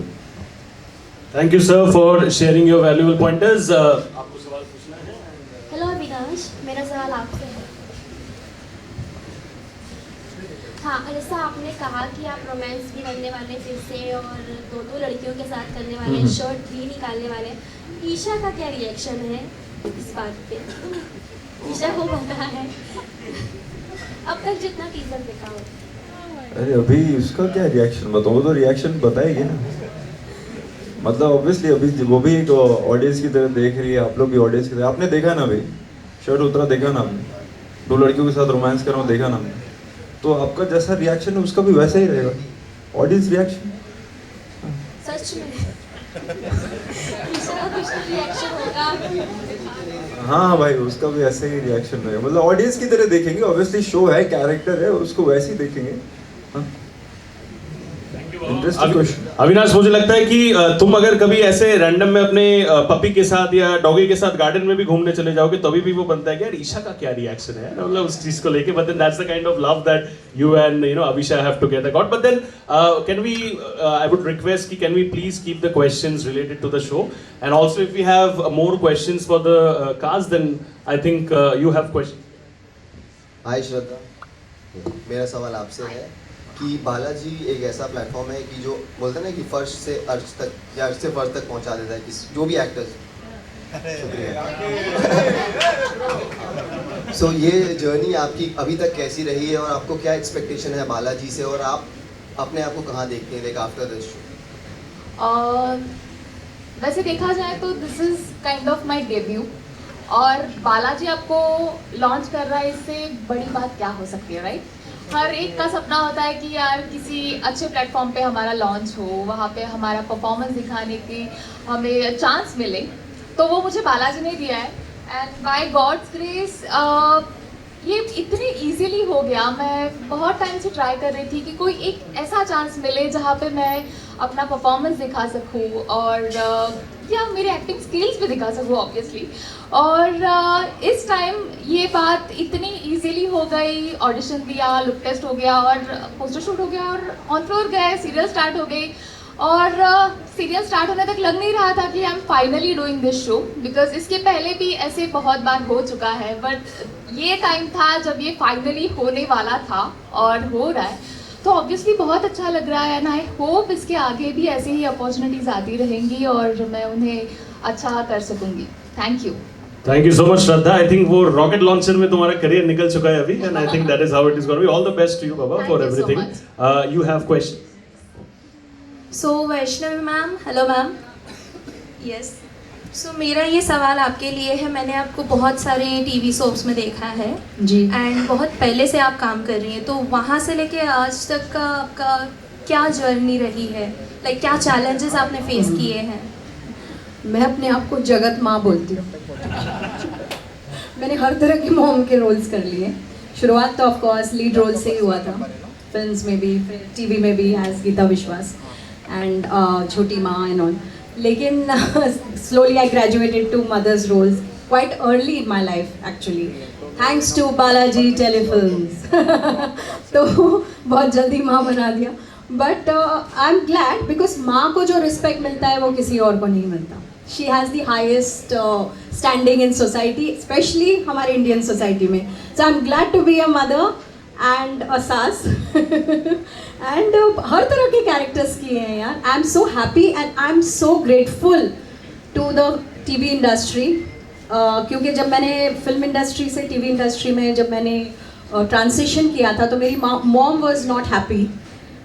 Thank you, sir, for sharing your valuable pointers. आपको सवाल पूछना है? हेलो अविनाश, मेरा सवाल आपसे है. हाँ, जैसा आपने कहा कि आप रोमांस भी करने वाले फिर से और दो लड़कियों के साथ करने वाले, शर्ट भी निकालने वाले. ईशा का क्या रिएक्शन है इस बात पे? ईशा को पता है अब तक जितना टीजर देखा हो? अरे अभी उसका क्या रिएक्शन बताऊँ, वो तो रिएक्शन बताएगी ना. मतलब ऑब्वियसली अभी वो भी एक ऑडियंस की तरह देख रही है, आप लोग भी ऑडियंस की तरह. आपने देखा ना अभी शर्ट उतरा, देखा ना आपने, दो लड़कियों के साथ रोमांस कर रहा हूँ, देखा ना आपने. तो आपका जैसा रिएक्शन है उसका भी वैसा ही रहेगा, ऑडियंस रिएक्शन. सच में ईशा का कुछ रिएक्शन होगा? हाँ भाई, उसका भी ऐसे ही रिएक्शन रहेगा. मतलब ऑडियंस की तरह देखेंगे, ऑब्वियसली शो है, कैरेक्टर है, उसको वैसे ही देखेंगे. Interesting question. अविनाश, मुझे लगता है कि तुम अगर कभी ऐसे रैंडम में अपने पपी के साथ या डॉगी के साथ गार्डन में भी घूमने चले जाओगे तभी भी वो बनता है कि यार ईशा का क्या रिएक्शन है, मतलब उस चीज को लेके. But then that's the kind of love that you and Avisha have together got. But then can we I would request can we please keep the questions related to the show, and also if we have more questions for the cast, then I think you have questions. हाय श्रद्धा, मेरा सवाल आपसे है कि बालाजी एक ऐसा platform है कि जो बोलते हैं ना कि फर्श से अर्श तक या अर्श से फर्श तक पहुंचा देता है कि जो भी एक्टर्स. शुक्रिया. सो ये जर्नी आपकी अभी तक कैसी रही है और आपको क्या एक्सपेक्टेशन है बालाजी से, और आप अपने आप को कहाँ देखते हैं लाइक आफ्टर दिस शो? वैसे देखा जाए तो this is kind of my debut, और बालाजी आपको लॉन्च कर रहा है, इससे बड़ी बात क्या हो सकती है, राइट? हर एक का सपना होता है कि यार किसी अच्छे प्लेटफॉर्म पे हमारा लॉन्च हो, वहाँ पे हमारा परफॉर्मेंस दिखाने की हमें चांस मिले. तो वो मुझे बालाजी ने दिया है, एंड बाय गॉड्स ग्रेस ये इतनी इजीली हो गया. मैं बहुत टाइम से ट्राई कर रही थी कि कोई एक ऐसा चांस मिले जहाँ पे मैं अपना परफॉर्मेंस दिखा सकूँ और या मेरे एक्टिंग स्किल्स भी दिखा सकूँ ऑब्वियसली. और इस टाइम ये बात इतनी इजीली हो गई. ऑडिशन दिया, लुक टेस्ट हो गया और पोस्टर शूट हो गया और ऑन फ्लोर गए, सीरियल स्टार्ट हो गई. और सीरियल स्टार्ट होने तक लग नहीं रहा था कि I am finally doing this show, because इसके पहले भी ऐसे बहुत बार हो चुका है, बट ये टाइम था जब ये फाइनली होने वाला था और हो रहा है, तो ऑब्वियसली बहुत अच्छा लग रहा है। एंड आई होप इसके आगे भी ऐसे ही अपॉर्चुनिटीज़ आती रहेंगी और मैं उन्हें अच्छा कर सकूँगी। Thank you. Thank you so much, Shraddha. I think वो rocket launcher में तुम्हारा career निकल चुका है अभी, and I think that is how it is going to be. All the best to you, Baba, Thank for you so everything. much. You have questions. So Vaishnavi ma'am, hello ma'am. Yes, so मेरा ये सवाल आपके लिए है। मैंने आपको बहुत सारे टीवी सोप्स में देखा है जी, एंड बहुत पहले से आप काम कर रही हैं, तो वहाँ से लेके आज तक का आपका क्या जर्नी रही है? लाइक क्या चैलेंजेस आपने फेस किए हैं? मैं अपने आप को जगत माँ बोलती हूँ। मैंने हर तरह की मॉम के रोल्स कर लिए। शुरुआत तो ऑफ कोर्स लीड रोल से ही हुआ था, फिल्म्स में भी, टीवी में भी एज गीता विश्वास एंड छोटी माँ एंड ऑल। लेकिन slowly I graduated to mother's roles quite early in my life actually, thanks to Balaji Telefilms. तो बहुत जल्दी माँ बना दिया, but I am glad because माँ को जो रिस्पेक्ट मिलता है वो किसी और को नहीं मिलता। She has the highest standing in society, specially हमारे इंडियन सोसाइटी में। So I am glad to be a mother and a सास एंड हर तरह के कैरेक्टर्स किए हैं यार। I am so happy and I am so grateful to the TV industry, क्योंकि जब मैंने फिल्म इंडस्ट्री से टीवी इंडस्ट्री में जब मैंने ट्रांसिशन किया था तो मेरी mom was not happy,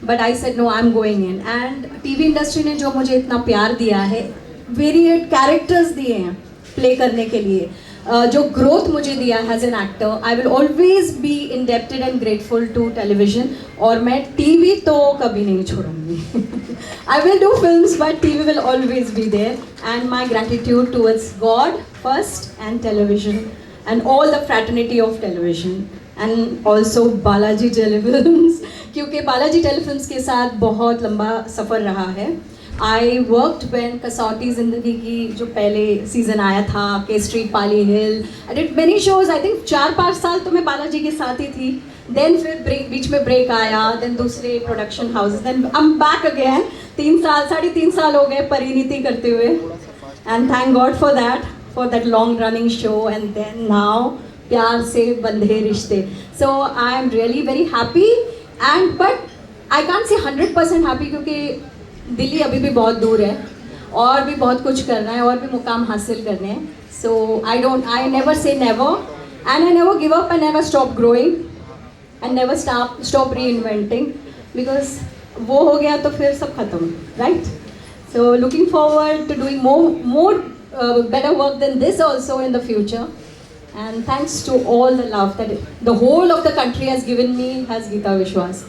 but I said no, I am going in. And TV industry ने जो मुझे इतना प्यार दिया है, वेरिएट कैरेक्टर्स दिए हैं प्ले करने के लिए, जो ग्रोथ मुझे दिया as an actor, I will always be indebted and grateful to television. और मैं टीवी तो कभी नहीं छोड़ूंगी। I will do films but TV will always be there, and my gratitude towards God first and television and all the fraternity of television and also Balaji telefilms, क्योंकि Balaji telefilms के साथ बहुत लंबा सफ़र रहा है। आई वर्कड व्हेन कसौटी ज़िंदगी की जो पहले सीज़न आया था, के street, Pali hill, I did many shows. I think 4-5 साल तो मैं बालाजी के साथ ही थी। देन फिर बीच में ब्रेक आया, देन दूसरे production houses, then I am back again. 3.5 साल हो गए परिणीति करते हुए, and thank God for that long running show, and then now Pyaar से बंधे Rishte. So I am really very happy and but I can't say 100% happy, क्योंकि दिल्ली अभी भी बहुत दूर है और भी बहुत कुछ करना है और भी मुकाम हासिल करने हैं। So I never say never and I never give up, I never stop growing and never stop reinventing, because वो हो गया तो फिर सब खत्म, right? So looking forward to doing more better work than this also in the future, and thanks to all the love that the whole of the country has given me as Geeta Vishwas.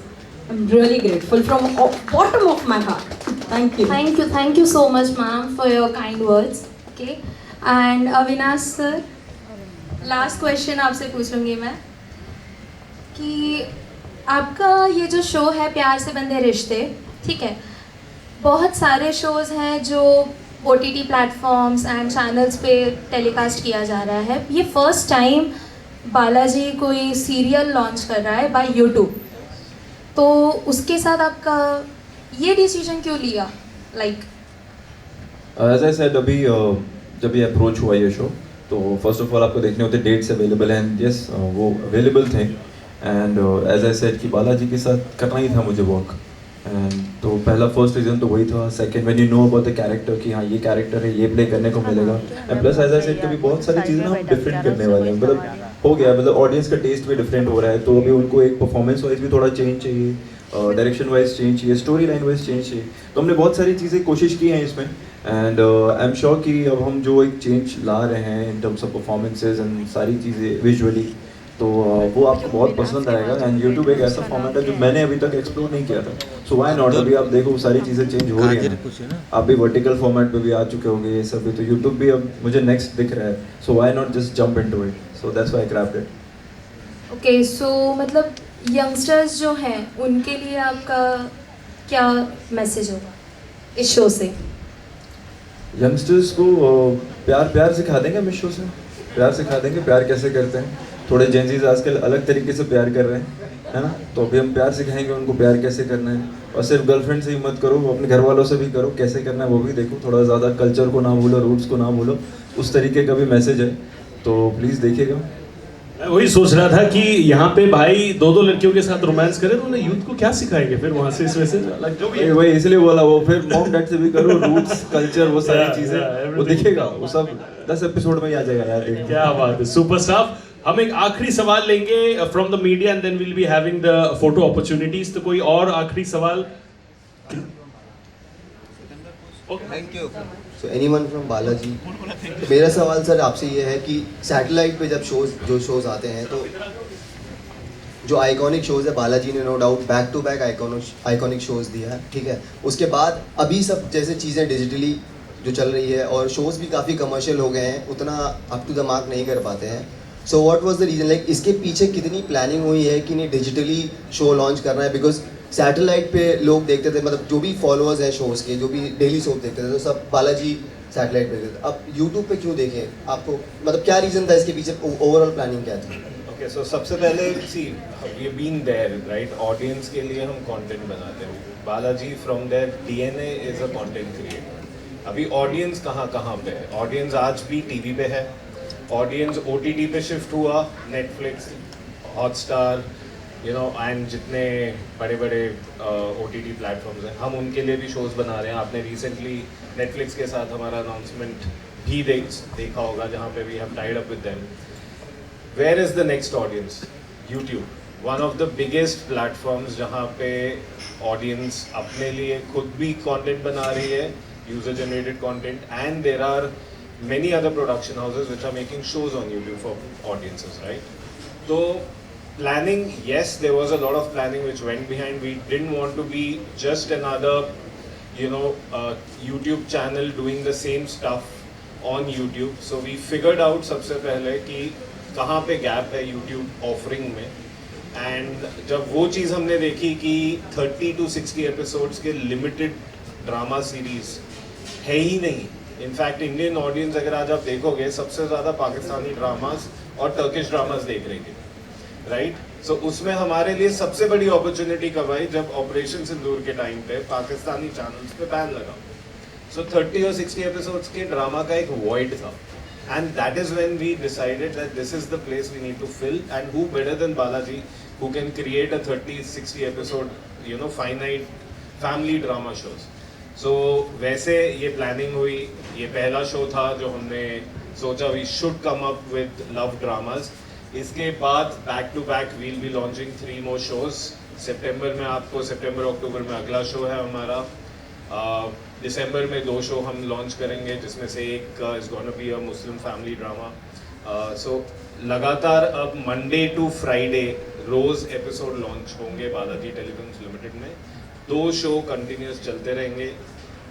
I'm really grateful from bottom of my heart. Thank you. Thank you so much, ma'am, for your kind words. Okay, and Avinash sir, last question आपसे पूछ लूँगी मैं कि आपका ये जो show है प्यार से बंधे रिश्ते, ठीक है, बहुत सारे शोज़ हैं जो OTT प्लेटफॉर्म्स एंड चैनल्स पे टेलीकास्ट किया जा रहा है। ये फर्स्ट टाइम बालाजी कोई सीरियल लॉन्च कर रहा है बाय यूट्यूब, तो उसके साथ आपका ये डिसीजन क्यों लिया? लाइक एज आई सेड, अभी जब ये अप्रोच हुआ ये शो, तो फर्स्ट ऑफ ऑल आपको देखने होते डेट्स अवेलेबल हैं, एंड यस वो अवेलेबल थे, एंड एज आई सेड कि बालाजी के साथ करना ही था मुझे वर्क, एंड तो पहला फर्स्ट रीज़न तो वही था। Second, when you know about the character कि हाँ ये कैरेक्टर है, ये प्ले करने को मिलेगा, and plus as I said कभी बहुत सारी चीज़ें ना हम डिफरेंट करने वाले हैं, मतलब हो गया, मतलब ऑडियंस का टेस्ट भी डिफरेंट हो रहा है, तो अभी उनको एक परफॉर्मेंस वाइज भी थोड़ा चेंज चाहिए, डायरेक्शन वाइज चेंज चाहिए, स्टोरी लाइन वाइज चेंज चाहिए, तो हमने बहुत सारी चीज़ें कोशिश की हैं इसमें, एंड आई एम श्योर कि अब हम जो एक चेंज ला रहे हैं in terms of performances and सारी चीज़ें विजुअली, तो वो आपको बहुत पसंद आएगा। एंड यूट्यूब एक ऐसा फॉर्मेट है जो मैंने अभी तक एक्सप्लोर नहीं किया था, सो व्हाई नॉट। अभी आप देखो सारी चीज़ें चेंज हो रही हैं, आप भी वर्टिकल फॉर्मेट पे भी आ चुके होंगे ये सब भी, तो यूट्यूब भी अब मुझे नेक्स्ट दिख रहा है, so why not just jump into it, so that's why I grabbed it. Okay, so मतलब यंगस्टर्स जो हैं उनके लिए आपका क्या मैसेज होगा इस शो से? यंगस्टर्स को प्यार सिखा देंगे हम इस शो से, प्यार सिखा देंगे, प्यार कैसे करते हैं। थोड़े जेंजीज आजकल अलग तरीके से प्यार कर रहे हैं, है ना, तो अभी हम प्यार सिखाएंगे उनको प्यार कैसे करना है, और सिर्फ गर्लफ्रेंड से ही मत करो, अपने घर वालों से भी करो, कैसे करना है वो भी देखो, थोड़ा ज़्यादा कल्चर को ना भूलो, रूट्स को ना भूलो, उस तरीके का भी मैसेज है, तो प्लीज़ देखिएगा। मैं वही सोच रहा था कि यहाँ पे भाई दो दो लड़कियों के साथ रोमांस करे तो उन्हें यूथ को क्या सिखाएंगे फिर वहाँ से इस वजह से अलग जो भी है। वही इसलिए बोला, वो फिर मॉम डैड से भी करो, रूट्स कल्चर वो सारी चीज़ें वो दिखेगा, वो सब 10 एपिसोड में ही आ जाएगा यार। क्या बात है, सुपर स्टाफ। हम एक आखिरी सवाल लेंगे from the media and then will be having the photo opportunities. तो कोई और आखिरी सवाल? Thank you. So anyone from Balaji. मेरा सवाल सर आपसे ये है कि सैटेलाइट पे जब शोज आते हैं तो जो आइकॉनिक शोज है, बालाजी ने no doubt back to back iconic shows दिया है, ठीक है। उसके बाद अभी सब जैसे चीज़ें डिजिटली जो चल रही है और शोज भी काफ़ी कमर्शियल हो गए हैं, उतना अप टू द मार्क नहीं कर पाते हैं। So what was the reason, like इसके पीछे कितनी प्लानिंग हुई है कि नहीं डिजिटली शो लॉन्च करना है? बिकॉज सैटेलाइट पे लोग देखते थे, मतलब जो भी फॉलोअर्स हैं शोज़ के, जो भी डेली शो देखते थे, तो सब बालाजी सैटेलाइट पे देखते थे। अब यूट्यूब पे क्यों देखें आपको, मतलब क्या रीज़न था इसके पीछे, ओवरऑल प्लानिंग क्या थी? ओके, सो सबसे पहले see we been there right, audience के लिए हम कंटेंट बनाते हैं। Balaji from their DNA is a content creator. अभी ऑडियंस कहाँ कहाँ पे है? ऑडियंस आज भी टीवी पे है, ऑडियंस ओटीटी पे शिफ्ट हुआ, Netflix, Hotstar, you know, and जितने बड़े बड़े ओटीटी प्लेटफॉर्म्स हैं, हम उनके लिए भी शोज़ बना रहे हैं। आपने रिसेंटली नेटफ्लिक्स के साथ हमारा अनाउंसमेंट भी देखा होगा, जहाँ पे we have tied up with them. Where is the next audience? YouTube, one of the biggest platforms जहाँ पे ऑडियंस अपने लिए खुद भी कंटेंट बना रही है, user generated content, and there are many other production houses which are making shows on YouTube for audiences, right? So planning, yes, there was a lot of planning which went behind. We didn't want to be just another, you know, YouTube channel doing the same stuff on YouTube. So we figured out सबसे पहले कि कहाँ पे gap है YouTube offering में, and जब वो चीज़ हमने देखी कि 30 to 60 episodes के limited drama series है ही नहीं। इनफैक्ट इंडियन ऑडियंस अगर आज आप देखोगे, सबसे ज़्यादा पाकिस्तानी ड्रामास और टर्किश ड्रामास देख रही है, राइट? सो उसमें हमारे लिए सबसे बड़ी अपॉर्चुनिटी कब आई? जब ऑपरेशन सिंदूर के टाइम पे पाकिस्तानी चैनल्स पे बैन लगा। सो 30 और 60 एपिसोड्स के ड्रामा का एक वॉइड था, and that is when we decided that this is the place we need to fill, and who better than Balaji who can create a 30-60 episode, you know, finite family drama shows. So वैसे ये planning हुई। ये पहला show था जो हमने सोचा we should come up with love dramas. इसके बाद back to back we'll be launching 3 more shows. सितंबर में आपको, सितंबर अक्टूबर में अगला शो है हमारा। दिसंबर में 2 शो हम लॉन्च करेंगे, जिसमें से एक is gonna be a Muslim family drama. So लगातार अब मंडे टू फ्राइडे रोज़ एपिसोड लॉन्च होंगे बालाजी टेलीफिल्म्स लिमिटेड में। 2 शो कंटिन्यूस चलते रहेंगे।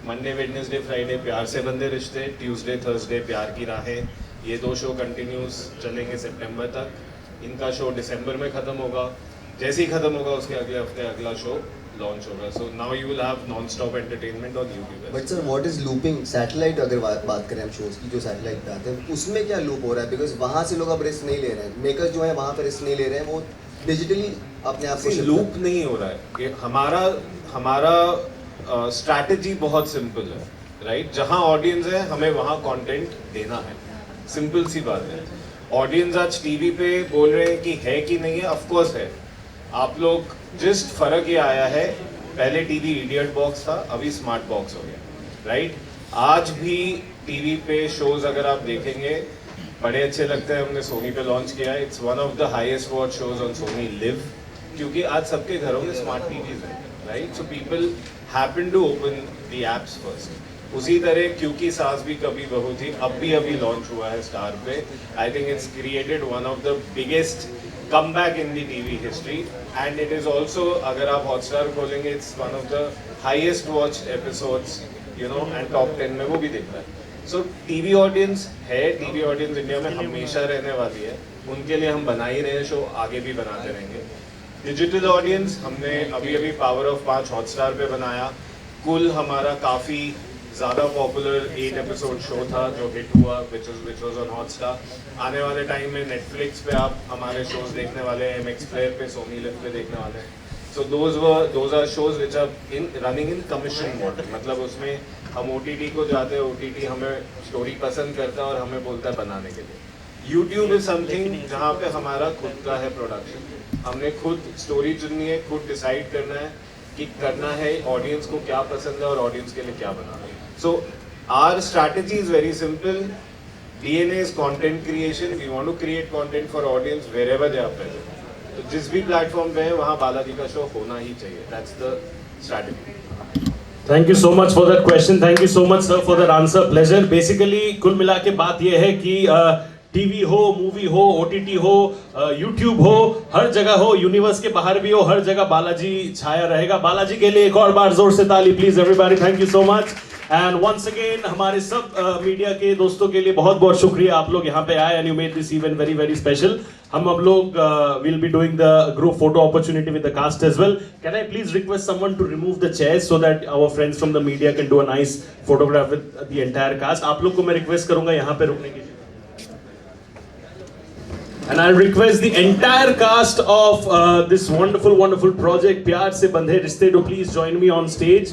मंडे, वेडनेसडे, फ्राइडे प्यार से बंधे रिश्ते, ट्यूसडे, थर्सडे प्यार की राहें। ये 2 शो कंटिन्यूस चलेंगे सितंबर तक। इनका शो दिसंबर में ख़त्म होगा। जैसे ही ख़त्म होगा उसके अगले हफ्ते अगला शो लॉन्च होगा। So now you will have non stop entertainment on YouTube. But sir what is looping? Satellite अगर बात करें हम शोज़ की, जो सैटेलाइट पे आते हैं, उसमें क्या लूप हो रहा है? बिकॉज वहाँ से लोग अब रिस्क नहीं ले रहे हैं, मेकर्स जो है वहाँ पर रिस्क नहीं ले रहे हैं, वो डिजिटली अपने आप को लूप नहीं हो रहा है। ये हमारा स्ट्रैटेजी बहुत सिंपल है, राइट? जहाँ ऑडियंस है हमें वहाँ कंटेंट देना है, सिंपल सी बात है। ऑडियंस आज टीवी पे बोल रहे हैं कि है कि नहीं है, ऑफ कोर्स है। आप लोग जस्ट फर्क ये आया है, पहले टीवी इडियट बॉक्स था, अभी स्मार्ट बॉक्स हो गया, राइट? आज भी टीवी पे शोज अगर आप देखेंगे बड़े अच्छे लगते हैं। हमने सोनी पे लॉन्च किया है, it's one of the highest watch shows on Sony LIV, क्योंकि आज सबके घरों में स्मार्ट टीवीज हैं, right? So people happen to open the apps first. उसी तरह क्योंकि सास भी कभी बहू थी, अब भी अभी लॉन्च हुआ है स्टार पे। I think it's created one of the biggest comeback in the TV history, and it is also, अगर आप हॉटस्टार खोलेंगे, it's one of the highest watched episodes, you know, and top 10 में वो भी दिखता है। सो टीवी ऑडियंस है, TV audience India में हमेशा रहने वाली है। उनके लिए हम बना ही रहे हैं शो, आगे भी बनाते रहेंगे। डिजिटल ऑडियंस हमने अभी पावर ऑफ 5 हॉटस्टार पे बनाया। कुल हमारा काफ़ी ज़्यादा पॉपुलर 8 एपिसोड शो था जो हिट हुआ, विच वॉज ऑन हॉटस्टार। आने वाले टाइम में नेटफ्लिक्स पे आप हमारे शोज देखने वाले हैं, MX प्लेयर पे, सोनी लिव पे देखने वाले हैं। So those are shows which are running in commission model. मतलब उसमें हम OTT को जाते हैं, OTT हमें स्टोरी पसंद करता है और हमें बोलता है बनाने के लिए. YouTube is something जहाँ पे हमारा खुद का है प्रोडक्शन. हमने खुद स्टोरी चुननी है, खुद डिसाइड करना है कि करना है ऑडियंस को क्या पसंद है और ऑडियंस के लिए क्या बनाना है. So our strategy is very simple. DNA is content creation. We want to create content for audience wherever they are present. तो जिस भी प्लेटफॉर्म पे है वहाँ बालाजी का शो होना ही चाहिए. That's the strategy. Thank you so much for that question. Thank you so much, sir, for that answer. Pleasure. Basically, कुल मिला के बात ये है कि टीवी हो, मूवी हो, OTT हो, YouTube हो, हर जगह हो, यूनिवर्स के बाहर भी हो, हर जगह बालाजी छाया रहेगा. बालाजी के लिए एक और बार जोर से ताली please everybody. Thank you so much. And once again हमारे सब मीडिया के दोस्तों के लिए बहुत बहुत शुक्रिया, आप लोग यहाँ पे आए and you made this event very very special. हम अब लोग will be doing the group photo opportunity with the cast as well. Can I please request someone to remove the chairs so that our friends from the media can do a nice photograph with the entire cast. आप लोग को मैं request करूंगा यहाँ पे रुकने के लिए. And I'll request the entire cast of this wonderful project, Pyar Se Bandhe Rishte, to please join me on stage.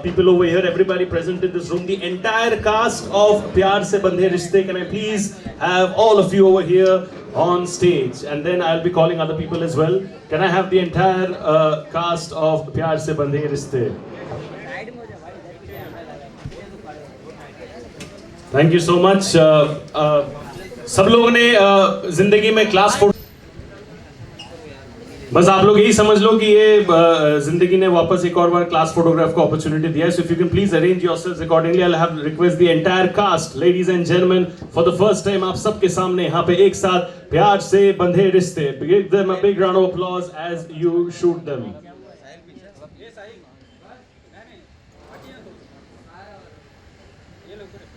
People over here, everybody present in this room, the entire cast of Pyar Se Bandhe Rishte, can I please have all of you over here on stage? And then I'll be calling other people as well. Can I have the entire cast of Pyar Se Bandhe Rishte? Thank you so much. सब लोगों ने जिंदगी में class photo, बस आप लोग यही समझ लो कि ये जिंदगी ने वापस एक और बार क्लास फोटोग्राफ को अपॉर्चुनिटी दिया है. So if you can please arrange yourselves accordingly. I have request the entire cast, ladies and gentleman, for the first time आप सबके सामने यहाँ पे एक साथ प्यार से बंधे रिश्ते. Give them a big round of applause as you shoot them.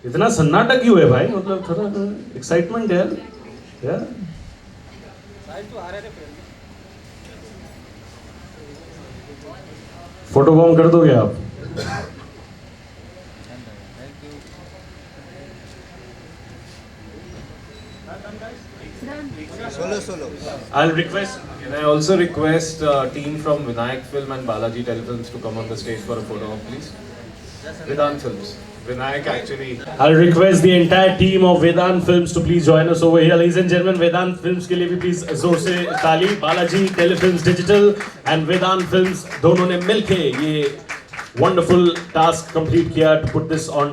इतना सन्नाटा क्यों है भाई, मतलब थोड़ा एक्साइटमेंट है यार. फोटो बॉम्ब कर दोगे आप? Solo. I'll request. Can I also request team from Vinayak Film and Balaji Telefilms to come on the stage for a photo, please? Vedant Films. Vinayak actually. I'll request the entire team of Vedant Films to please join us over here. Ladies and gentlemen, Vedant Films के लिए भी please जोर से ताली. Balaji Telefilms Digital and Vedant Films दोनों ने मिलके ये wonderful task complete किया to put this on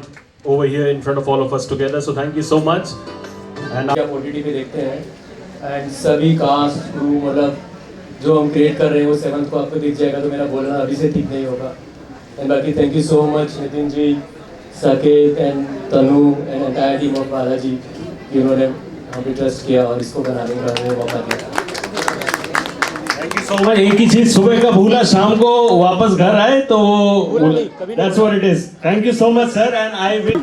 over here in front of all of us together. So thank you so much. And आप OTT पे देखते हैं and सभी कास्ट क्रू मतलब जो हम क्रिएट कर रहे हैं वो 7th को आपको दिख जाएगा. तो मेरा बोलना अभी से ठीक नहीं होगा. And बाकी thank you so much Nitin ji, Saket and Tanu and entire team of Balaji, जिन्होंने हम पे ट्रस्ट किया और इसको बनाने का हमें मौका दिया. Thank you so much. एक ही चीज, सुबह का भूला शाम को वापस घर आए तो that's what it is. Thank you so much sir and I will.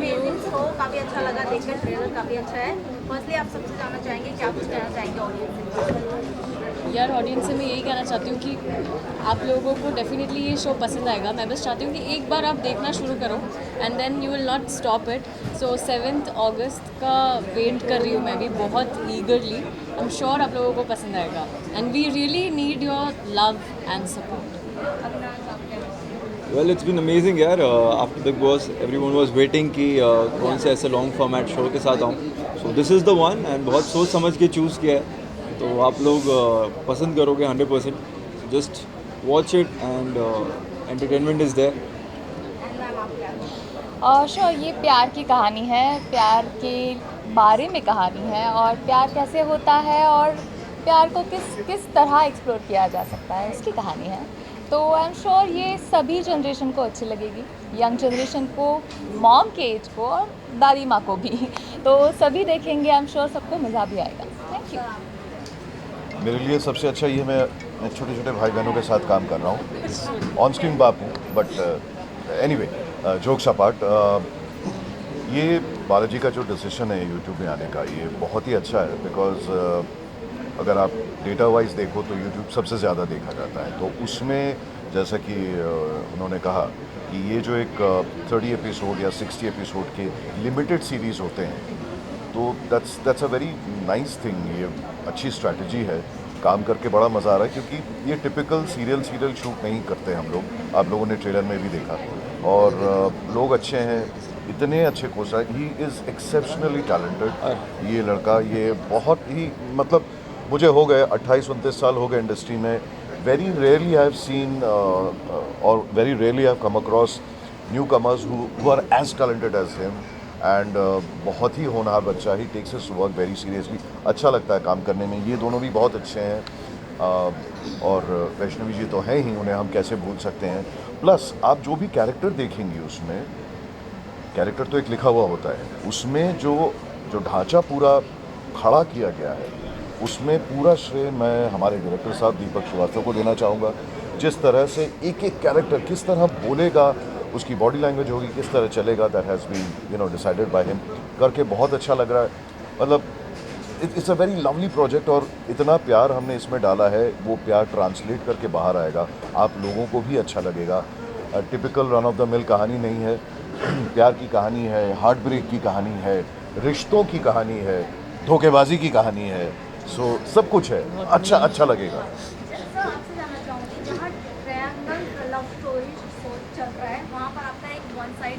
काफी अच्छा लगा देखकर, ट्रेलर काफी अच्छा है. फर्स्टली आप सबसे जानना चाहेंगे क्या कुछ कहना चाहेंगे ऑडियंस से? यार ऑडियंस से मैं यही कहना चाहती हूँ कि आप लोगों को डेफिनेटली ये शो पसंद आएगा. मैं बस चाहती हूँ कि एक बार आप देखना शुरू करो and then you will not stop it. So 7 अगस्त का वेट कर रही हूँ मैं भी बहुत ईगरली. आई एम श्योर आप लोगों को पसंद आएगा and we really need your love and support. Well, it's been amazing यार. After Big Boss, everyone was waiting कि कौन से ऐसे लॉन्ग फॉर्मेट शो के साथ आऊँ. So this is the one and बहुत सोच समझ के चूज़ किया है. तो आप लोग पसंद करोगे 100%. Just watch it and entertainment is there. Sure, ये प्यार की कहानी है, प्यार के बारे में कहानी है और प्यार कैसे होता है और प्यार को किस तरह एक्सप्लोर किया जा सकता है इसकी कहानी है. तो आई एम श्योर ये सभी जनरेशन को अच्छी लगेगी, यंग जनरेशन को, मॉम के एज को और दादी माँ को भी. तो सभी देखेंगे, आई एम श्योर सबको मज़ा भी आएगा. Thank you. मेरे लिए सबसे अच्छा ये मैं छोटे छोटे भाई बहनों के साथ काम कर रहा हूँ. ऑन स्क्रीन बाप हूँ बट एनीवे जोक्स अपार्ट, ये बालाजी का जो डिसीजन है यूट्यूब में आने का ये बहुत ही अच्छा है. बिकॉज अगर आप डेटा वाइज देखो तो यूट्यूब सबसे ज़्यादा देखा जाता है. तो उसमें जैसा कि उन्होंने कहा कि ये जो एक 30 एपिसोड या 60 एपिसोड के लिमिटेड सीरीज़ होते हैं तो that's a very nice thing. ये अच्छी स्ट्रैटेजी है. काम करके बड़ा मज़ा आ रहा है, क्योंकि ये टिपिकल सीरियल शूट नहीं करते हम लोग, आप लोगों ने ट्रेलर में भी देखा। और लोग अच्छे हैं, इतने अच्छे कोच हैं, ही इज़ एक्सेप्शनली टैलेंटेड ये लड़का। ये बहुत ही मतलब मुझे हो गए 28-29 साल हो गए इंडस्ट्री में। Very rarely I have seen और very rarely I have come across newcomers who are as talented as him. And बहुत ही होनहार बच्चा, he takes his work very seriously. अच्छा लगता है काम करने में। ये दोनों भी बहुत अच्छे हैं और वैष्णवी जी तो हैं ही, उन्हें हम कैसे भूल सकते हैं। प्लस आप जो भी कैरेक्टर देखेंगे उसमें, कैरेक्टर तो एक लिखा हुआ होता है, उसमें जो ढांचा पूरा खड़ा किया गया है, उसमें पूरा श्रेय मैं हमारे डायरेक्टर साहब दीपक श्रीवास्तव को देना चाहूँगा। जिस तरह से एक एक कैरेक्टर किस तरह बोलेगा, उसकी बॉडी लैंग्वेज होगी, किस तरह चलेगा, that has been decided by him. करके बहुत अच्छा लग रहा है। मतलब it's a very lovely project और इतना प्यार हमने इसमें डाला है, वो प्यार ट्रांसलेट करके बाहर आएगा, आप लोगों को भी अच्छा लगेगा। Typical run of the mill कहानी नहीं है, प्यार की कहानी है, हार्ट ब्रेक की कहानी है, रिश्तों की कहानी है, धोखेबाजी की कहानी है। सो सब कुछ है, अच्छा लगेगा। आपसे जानना चाहूँगी, जहाँ ट्रायंगल लव स्टोरी चल रहा है, वहाँ पर आपका एक वन साइड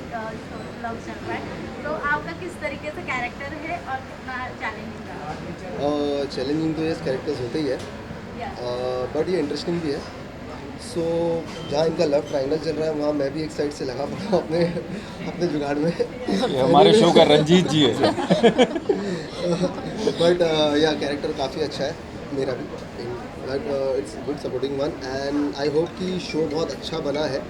लव चल रहा है, तो आपका किस तरीके से कैरेक्टर है और कितना चैलेंजिंग रहा? चैलेंजिंग तो ये कैरेक्टर्स होते ही है, बट ये इंटरेस्टिंग भी है। सो जहाँ इनका लव ट्रायंगल चल रहा है, वहाँ मैं भी एक साइड से लगा पड़ा अपने जुगाड़ में। हमारे शो का रंजीत जी है। बट या कैरेक्टर काफ़ी अच्छा है मेरा भी, but it's good supporting one. And I hope कि शो बहुत अच्छा बना है,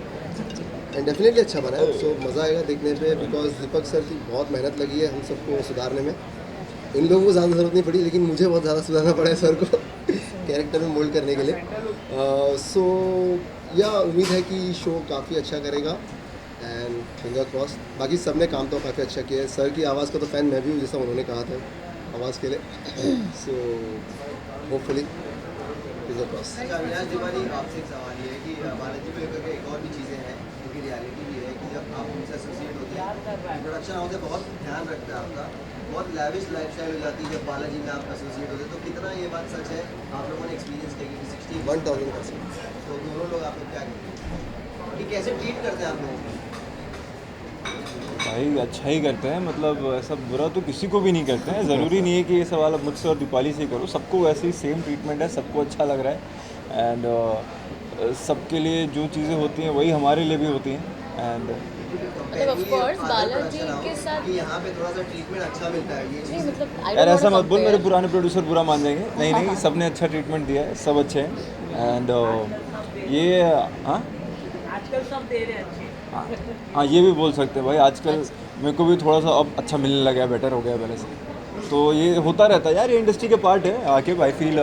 एंड डेफिनेटली अच्छा बना है। सो मज़ा आएगा देखने पे, बिकॉज दीपक सर की बहुत मेहनत लगी है हम सबको सुधारने में। इन लोगों को ज़्यादा ज़रूरत नहीं पड़ी, लेकिन मुझे बहुत ज़्यादा सुधारना पड़ा है सर को कैरेक्टर में मोल्ड करने के लिए। सो या उम्मीद है कि शो काफ़ी अच्छा करेगा, एंड फिंगर क्रॉस। बाकी सब ने काम तो काफ़ी अच्छा किया है। सर की आवाज़ का तो फ़ैन मैं भी हूँ, जैसा उन्होंने कहा था आवाज़ के लिए। So hopefully finger cross. Avinash Tiwari, आपसे एक सवाल ये है कि बालाजी को लेकर एक और भी चीज़ें हैं, क्योंकि रियलिटी भी है कि जब आप उनसे एसोसिएट होते हैं, प्रोडक्शन हाउस से बहुत ध्यान रखता है आपका, बहुत लैविश लाइफस्टाइल हो जाती है जब बालाजी में आप एसोसिएट होते हैं। तो कितना ये बात सच है, आप लोगों ने एक्सपीरियंस किया कि 1000%। तो दोनों लोग आप लोग क्या करते हैं कि कैसे ट्रीट करते हैं आप लोगों को? भाई अच्छा ही करते हैं, मतलब ऐसा बुरा तो किसी को भी नहीं करते हैं। ज़रूरी नहीं है कि ये सवाल अब मुझसे और दीपाली से ही करो, सबको वैसे ही सेम ट्रीटमेंट है, सबको अच्छा लग रहा है। एंड सबके लिए जो चीज़ें होती हैं वही हमारे लिए भी होती हैं। एंड मतलब ऑफ कोर्स बालाजी के साथ यहाँ पे थोड़ा सा ट्रीटमेंट अच्छा मिलता है, ये नहीं, मतलब यार ऐसा मत बोल, मेरे पुराने प्रोड्यूसर बुरा मान जाएंगे। नहीं, सब ने अच्छा ट्रीटमेंट दिया है, सब अच्छे हैं। एंड ये आजकल सब दे रहे हैं अच्छे। हाँ ये भी बोल सकते हैं भाई, आजकल मेरे को भी थोड़ा सा अब अच्छा मिलने लगा है, बेटर हो गया पहले से। तो ये होता रहता है यार, ये इंडस्ट्री के पार्ट है। आके आई फील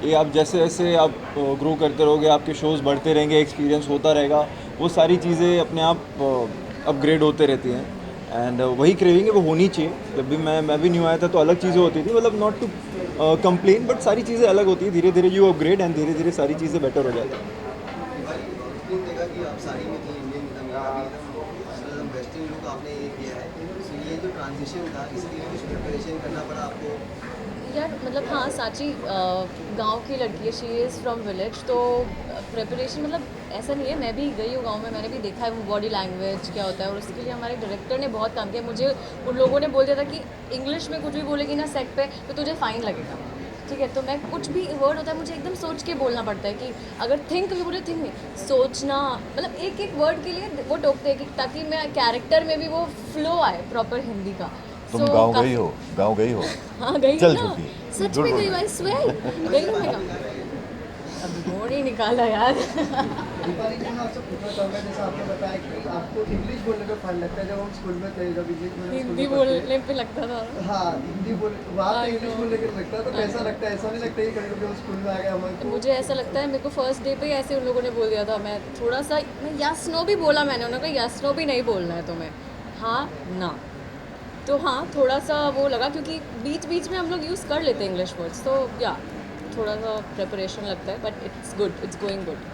ये आप जैसे जैसे आप ग्रो करते रहोगे, आपके शोज़ बढ़ते रहेंगे, एक्सपीरियंस होता रहेगा, वो सारी चीज़ें अपने आप अपग्रेड होते रहती हैं। एंड वही क्रेविंग है, वो होनी चाहिए। जब भी मैं भी न्यू आया था तो अलग चीज़ें होती थी, मतलब नॉट टू कंप्लेन, बट सारी चीज़ें अलग होती है। धीरे धीरे यू अपग्रेड एंड धीरे धीरे सारी चीज़ें बेटर हो जाती हैं। देखा कि आप साड़ी में थी, इंडियन एकदम वेस्टर्न लुक आपने ये किया है, तो ये जो ट्रांजिशन था इसके लिए कुछ प्रिपरेशन करना पड़ा आपको? यार मतलब हाँ, साची गांव की लड़की है, शी इज़ फ्रॉम विलेज, तो प्रिपरेशन मतलब ऐसा नहीं है, मैं भी गई हूँ गांव में, मैंने भी देखा है वो बॉडी लैंग्वेज क्या होता है, और उसके लिए हमारे डायरेक्टर ने बहुत काम किया। मुझे उन लोगों ने बोल दिया था कि इंग्लिश में कुछ भी बोलेगी ना सेट पे तो तुझे फ़ाइन लगेगा, ठीक है। तो मैं कुछ भी वर्ड होता है मुझे एकदम सोच के बोलना पड़ता है, कि अगर थिंक भी बोले थिंक नहीं, सोचना, मतलब एक एक वर्ड के लिए वो टोकते हैं कि ताकि मैं कैरेक्टर में भी वो फ्लो आए प्रॉपर हिंदी का। तुम गाँव गई हो? गाँव गई हो? हाँ गई चल ना, चुकी। सच में गई भाई, स्वेर गई हूँ मैं गाँव। अब मोड़ ही निकाला यार। दीपाली जी, मैं आपसे पूछना चाहूँगा, जैसे आपने बताया कि आपको इंग्लिश बोलने में फन लगता है, जब हम स्कूल में थे, जब हिंदी बोलने पे लगता था। हाँ, हिंदी बोल वहाँ पे इंग्लिश बोलने के लगता है, तो कैसा लगता है? ऐसा नहीं लगता है कि कभी कभी स्कूल में आ गया हमारे? मुझे ऐसा लगता है, मेरे को फर्स्ट डे पे ऐसे उन लोगों ने बोल दिया था, मैं थोड़ा सा मैं यस नो भी बोला, मैंने उन्होंने कहा यस नो भी नहीं बोलना है तुम्हें, हाँ ना। तो हाँ थोड़ा सा वो लगा, क्योंकि बीच बीच में हम लोग यूज़ कर लेते हैं इंग्लिश वर्ड्स, तो या थोड़ा सा प्रिपरेशन लगता है, but it's good, it's going good.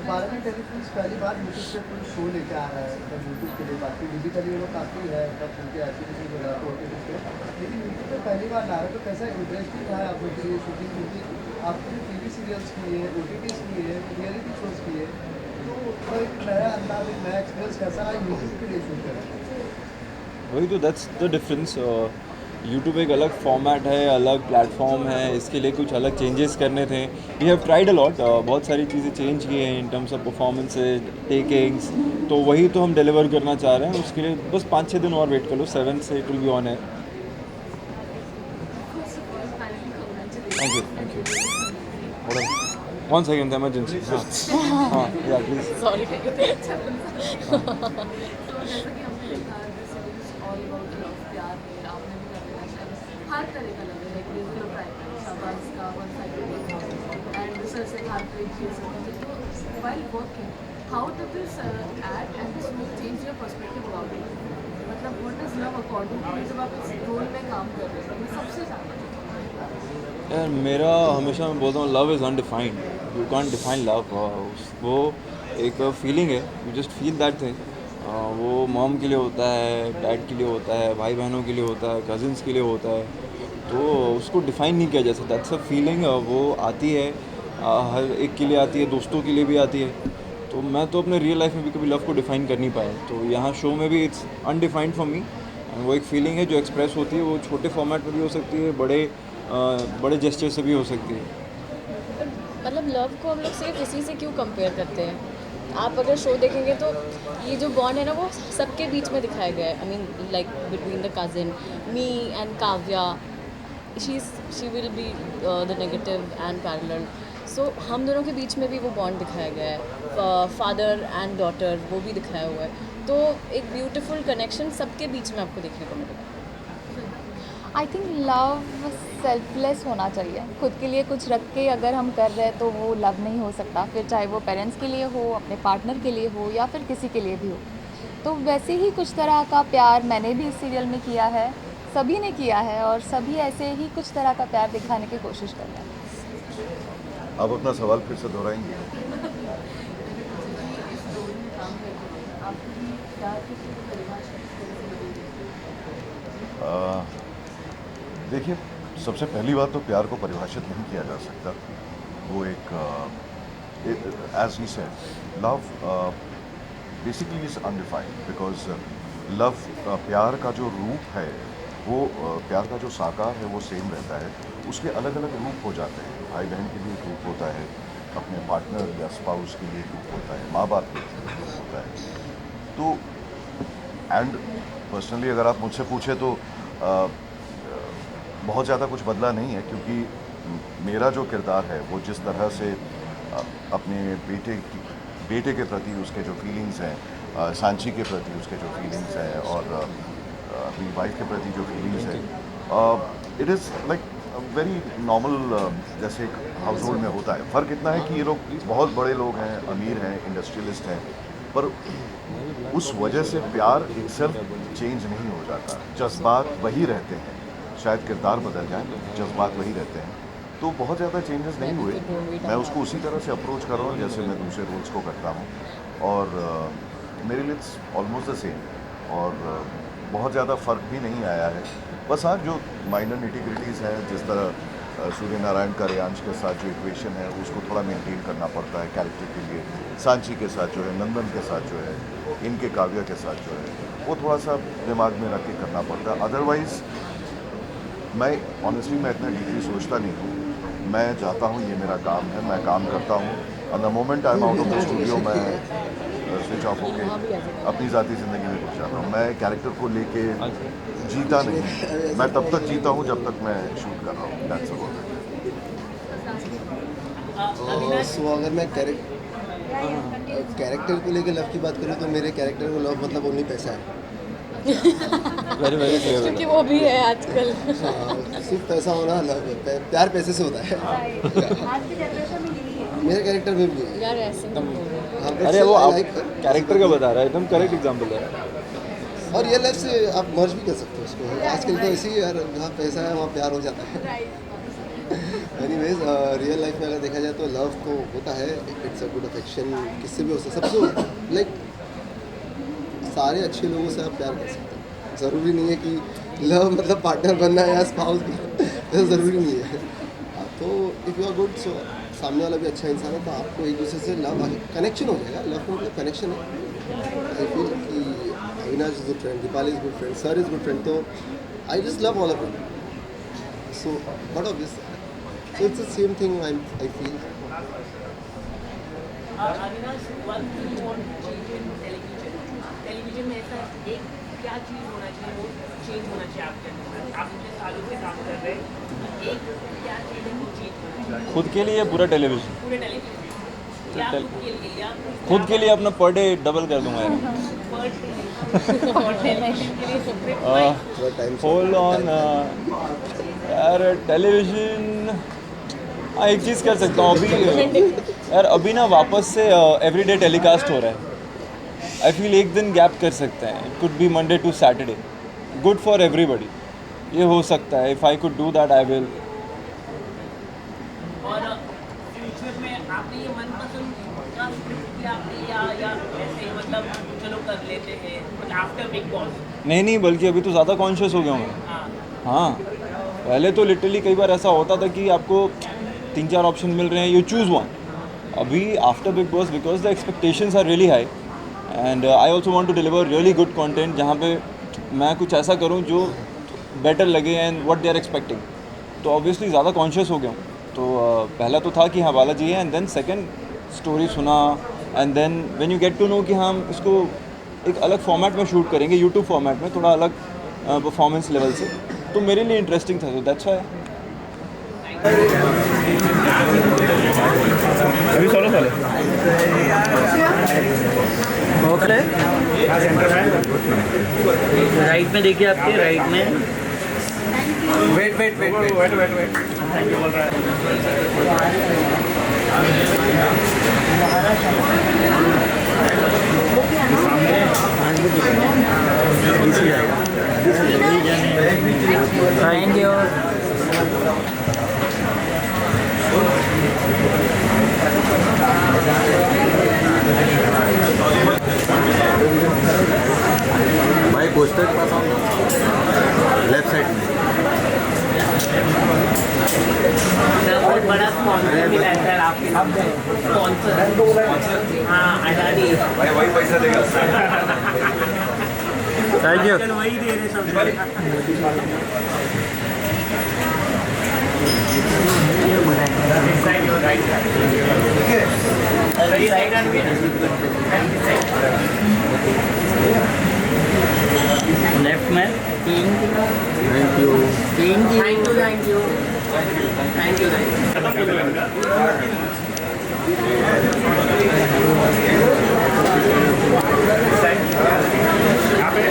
Balaji telefilms पहली बार यूट्यूब पे कोई शो लेके आ रहा है, मतलब यूट्यूब के लिए बाकी डिजिटली वो काफ़ी है, मतलब उनके एक्टिविटीज वगैरह तो OTT पे, लेकिन यूट्यूब पे पहली बार ला रहा है, तो कैसा इंटरेस्टिंग रहा है आप लोग के लिए शूटिंग? क्योंकि आपने टीवी सीरियल्स किए, OTTs किए, रियलिटी शोज किए, तो थोड़ा एक नया अंदाज, एक नया एक्सपीरियंस कैसा रहा यूट्यूब के लिए शूट करना? वही तो दैट्स द डिफरेंस। यूट्यूब एक अलग फॉर्मेट है, अलग प्लेटफॉर्म है, इसके लिए कुछ अलग चेंजेस करने थे। We have tried a lot, बहुत सारी चीज़ें चेंज की हैं in terms of performances, takings, तो वही तो हम डिलीवर करना चाह रहे हैं। उसके लिए बस 5-6 दिन और वेट कर लो, 7 से it will be on air. Thank you, thank you. 1 second, emergency. हाँ या प्लीज। सॉरी। हर तरह का लव है, लाइक रेगुलर प्राइवेट, शाबाश का वन साइड एंड सर से तो while working, how did this act and this movie change your perspective about it? मतलब what is love according to you जब आप इस रोल में काम कर रहे हो? मैं सबसे ज़्यादा यार मेरा हमेशा मैं बोलता हूँ love is undefined, you can't define love. वो एक फीलिंग है, you just feel that thing. वो मॉम के लिए होता है, डैड के लिए होता है, भाई बहनों के लिए होता है, कज़िन्स के लिए होता है, तो उसको डिफ़ाइन नहीं किया जा सकता। दैट्स अ फीलिंग, वो आती है, हर एक के लिए आती है, दोस्तों के लिए भी आती है। तो मैं तो अपने रियल लाइफ में भी कभी लव को डिफ़ाइन कर नहीं पाया, तो यहाँ शो में भी इट्स अनडिफाइंड फॉर मी। वो एक फीलिंग है जो एक्सप्रेस होती है, वो छोटे फॉर्मेट में भी हो सकती है, बड़े जेस्चर से भी हो सकती है। मतलब लव को हम लोग सिर्फ इसी से क्यों कंपेयर करते हैं? आप अगर शो देखेंगे तो ये जो बॉन्ड है ना वो सबके बीच में दिखाया गया है। I mean like between the cousin, me and Kavya, she will be the negative and parallel. So हम दोनों के बीच में भी वो बॉन्ड दिखाया गया है, फादर एंड डॉटर वो भी दिखाया हुआ है। तो एक ब्यूटीफुल कनेक्शन सबके बीच में आपको देखने को मिलेगा। आई थिंक लव सेल्फलेस होना चाहिए। खुद के लिए कुछ रख के अगर हम कर रहे हैं तो वो लव नहीं हो सकता, फिर चाहे वो पेरेंट्स के लिए हो, अपने पार्टनर के लिए हो या फिर किसी के लिए भी हो। तो वैसे ही कुछ तरह का प्यार मैंने भी इस सीरियल में किया है, सभी ने किया है, और सभी ऐसे ही कुछ तरह का प्यार दिखाने की कोशिश कर रहे हैं। आप अपना सवाल फिर से दोहराएंगे? देखिए, सबसे पहली बात तो प्यार को परिभाषित नहीं किया जा सकता। वो एक as he said, love basically is undefined, because love प्यार का जो रूप है वो प्यार का जो साकार है वो सेम रहता है, उसके अलग अलग रूप हो जाते हैं। भाई बहन के लिए एक रूप होता है, अपने पार्टनर या स्पाउस के लिए एक रूप होता है, माँ बाप के लिए एक रूप होता है। तो एंड पर्सनली अगर आप मुझसे पूछे तो बहुत ज़्यादा कुछ बदला नहीं है, क्योंकि मेरा जो किरदार है वो जिस तरह से अपने बेटे के प्रति उसके जो फीलिंग्स हैं, सांची के प्रति उसके जो फीलिंग्स हैं, और अपनी वाइफ के प्रति जो फीलिंग्स हैं, it is like very normal, जैसे एक हाउस होल्ड में होता है। फ़र्क इतना है कि ये लोग बहुत बड़े लोग हैं, अमीर हैं, इंडस्ट्रियलिस्ट हैं, पर उस वजह से प्यार इटसेल्फ चेंज नहीं हो जाता। जज्बात वही रहते हैं, शायद किरदार बदल जाए, जज्बात वही रहते हैं। तो बहुत ज़्यादा चेंजेस नहीं हुए। मैं उसको उसी तरह से अप्रोच कर रहा हूँ जैसे मैं दूसरे रोल्स को करता हूँ, और मेरे लिए इट्स ऑलमोस्ट द सेम, और बहुत ज़्यादा फ़र्क भी नहीं आया है। बस हाँ, जो माइनर निटिग्रिटीज़ हैं, जिस तरह सूर्य नारायण का रेयांश के साथ जो इक्वेशन है उसको थोड़ा मेंटेन करना पड़ता है कैरेक्टर के लिए, सांची के साथ जो है, नंदन के साथ जो है, इनके काव्या के साथ जो है, वो थोड़ा सा दिमाग में रख के करना पड़ता है। अदरवाइज़ मैं ऑनेस्टली मैं इतना डीपली सोचता नहीं हूँ। मैं जाता हूँ, ये मेरा काम है, मैं काम करता हूँ, and the moment I am out of the studio मैं स्विच ऑफ होके अपनी ज़ाती ज़िंदगी में घुस जाता हूँ। मैं कैरेक्टर को लेके जीता नहीं, मैं तब तक जीता हूँ जब तक मैं शूट कर रहा हूँ। That's about it. सो अगर मैं कैरेक्टर को लेके लव की बात करूँ तो मेरे कैरेक्टर को लव मतलब ओनली पैसा है। क्योंकि वो भी है आजकल। सिर्फ पैसा होना लव है, प्यार पैसे से होता है। मेरे कैरेक्टर में भी यार ऐसे अरे वो आप कैरेक्टर का बता रहा है, एकदम करेक्ट एग्जांपल है। और रियल लाइफ से आप मर्ज भी कर सकते हो उसको। आजकल तो ऐसे ही यार, जहाँ पैसा है वहाँ प्यार हो जाता है। एनीवेज रियल लाइफ में अगर देखा जाए तो लव तो होता है, इट्स अ गुड अफेक्शन, किससे भी हो सकता है, सबसे लाइक सारे अच्छे लोगों से आप प्यार कर सकते हैं। ज़रूरी नहीं है कि लव मतलब पार्टनर बनना है या स्पाउस ऐसा ज़रूरी नहीं है। तो if you are good so सामने वाला भी अच्छा इंसान है तो आपको एक दूसरे से लव कनेक्शन हो जाएगा। लव का मतलब कनेक्शन है। आई फील कि Avinash is good friend, Deepali is good friend, sir is good friend, तो I just love all of them. So but obvious so it's the same thing I feel. Avinash, one thing you want to change in television में ऐसा एक क्या चीज़ होना चाहिए, वो change होना चाहिए आपके अंदर? आप इतने सालों से काम कर रहे हैं, एक क्या चीज़ है वो चेंज होना चाहिए? खुद के लिए पूरा टेलीविजन, पूरे टेलीविजन या खुद के लिए या खुद के लिए अपना पर डे डबल कर दूंगा यार। होल्ड ऑन यार, टेलीविजन हाँ एक चीज़ कर सकता हूँ अभी यार, अभी ना वापस से एवरीडे टेलीकास्ट हो रहा है। आई फील एक दिन गैप कर सकते हैं, it could be Monday to Saturday, good for everybody, ये हो सकता है। If I could do that I will. और फ्यूचर में आपने ये मनपसंद का स्क्रिप्ट किया आपने या ऐसे मतलब चलो कर लेते हैं आफ्टर बिग बॉस? नहीं, बल्कि अभी तो ज़्यादा कॉन्शियस हो गया हूँ मैं। हाँ, पहले तो लिटरली कई बार ऐसा होता था कि आपको 3-4 ऑप्शन मिल रहे हैं, यू चूज़ वन। अभी after Bigg Boss because the expectations are really high and I also want to deliver really good content, जहाँ पे मैं कुछ ऐसा करूँ जो बेटर लगे and what they are expecting. तो ऑब्वियसली ज़्यादा कॉन्शियस हो गया हूँ। तो पहला तो था कि हाँ बालाजी है, एंड देन सेकेंड स्टोरी सुना, and then when you get to know कि हम इसको एक अलग फॉर्मेट में शूट करेंगे, यूट्यूब फॉर्मेट में, थोड़ा अलग परफॉर्मेंस लेवल से, तो मेरे लिए इंटरेस्टिंग था। तो दैट्स व्हाई। अभी सोलो ओके, राइट में देखिए, आपके राइट में। वेट थैंक यू बोल रहा है। Thank you. भाई पोस्टर के पास लेफ्ट साइड में बहुत बड़ा स्पॉन्सर मिला है सर आपके, स्पॉन्सर हाँ अडानी भाई, वही पैसा देगा। Thank you. वही दे रहे लेफ्ट में। Thank you. यहाँ पे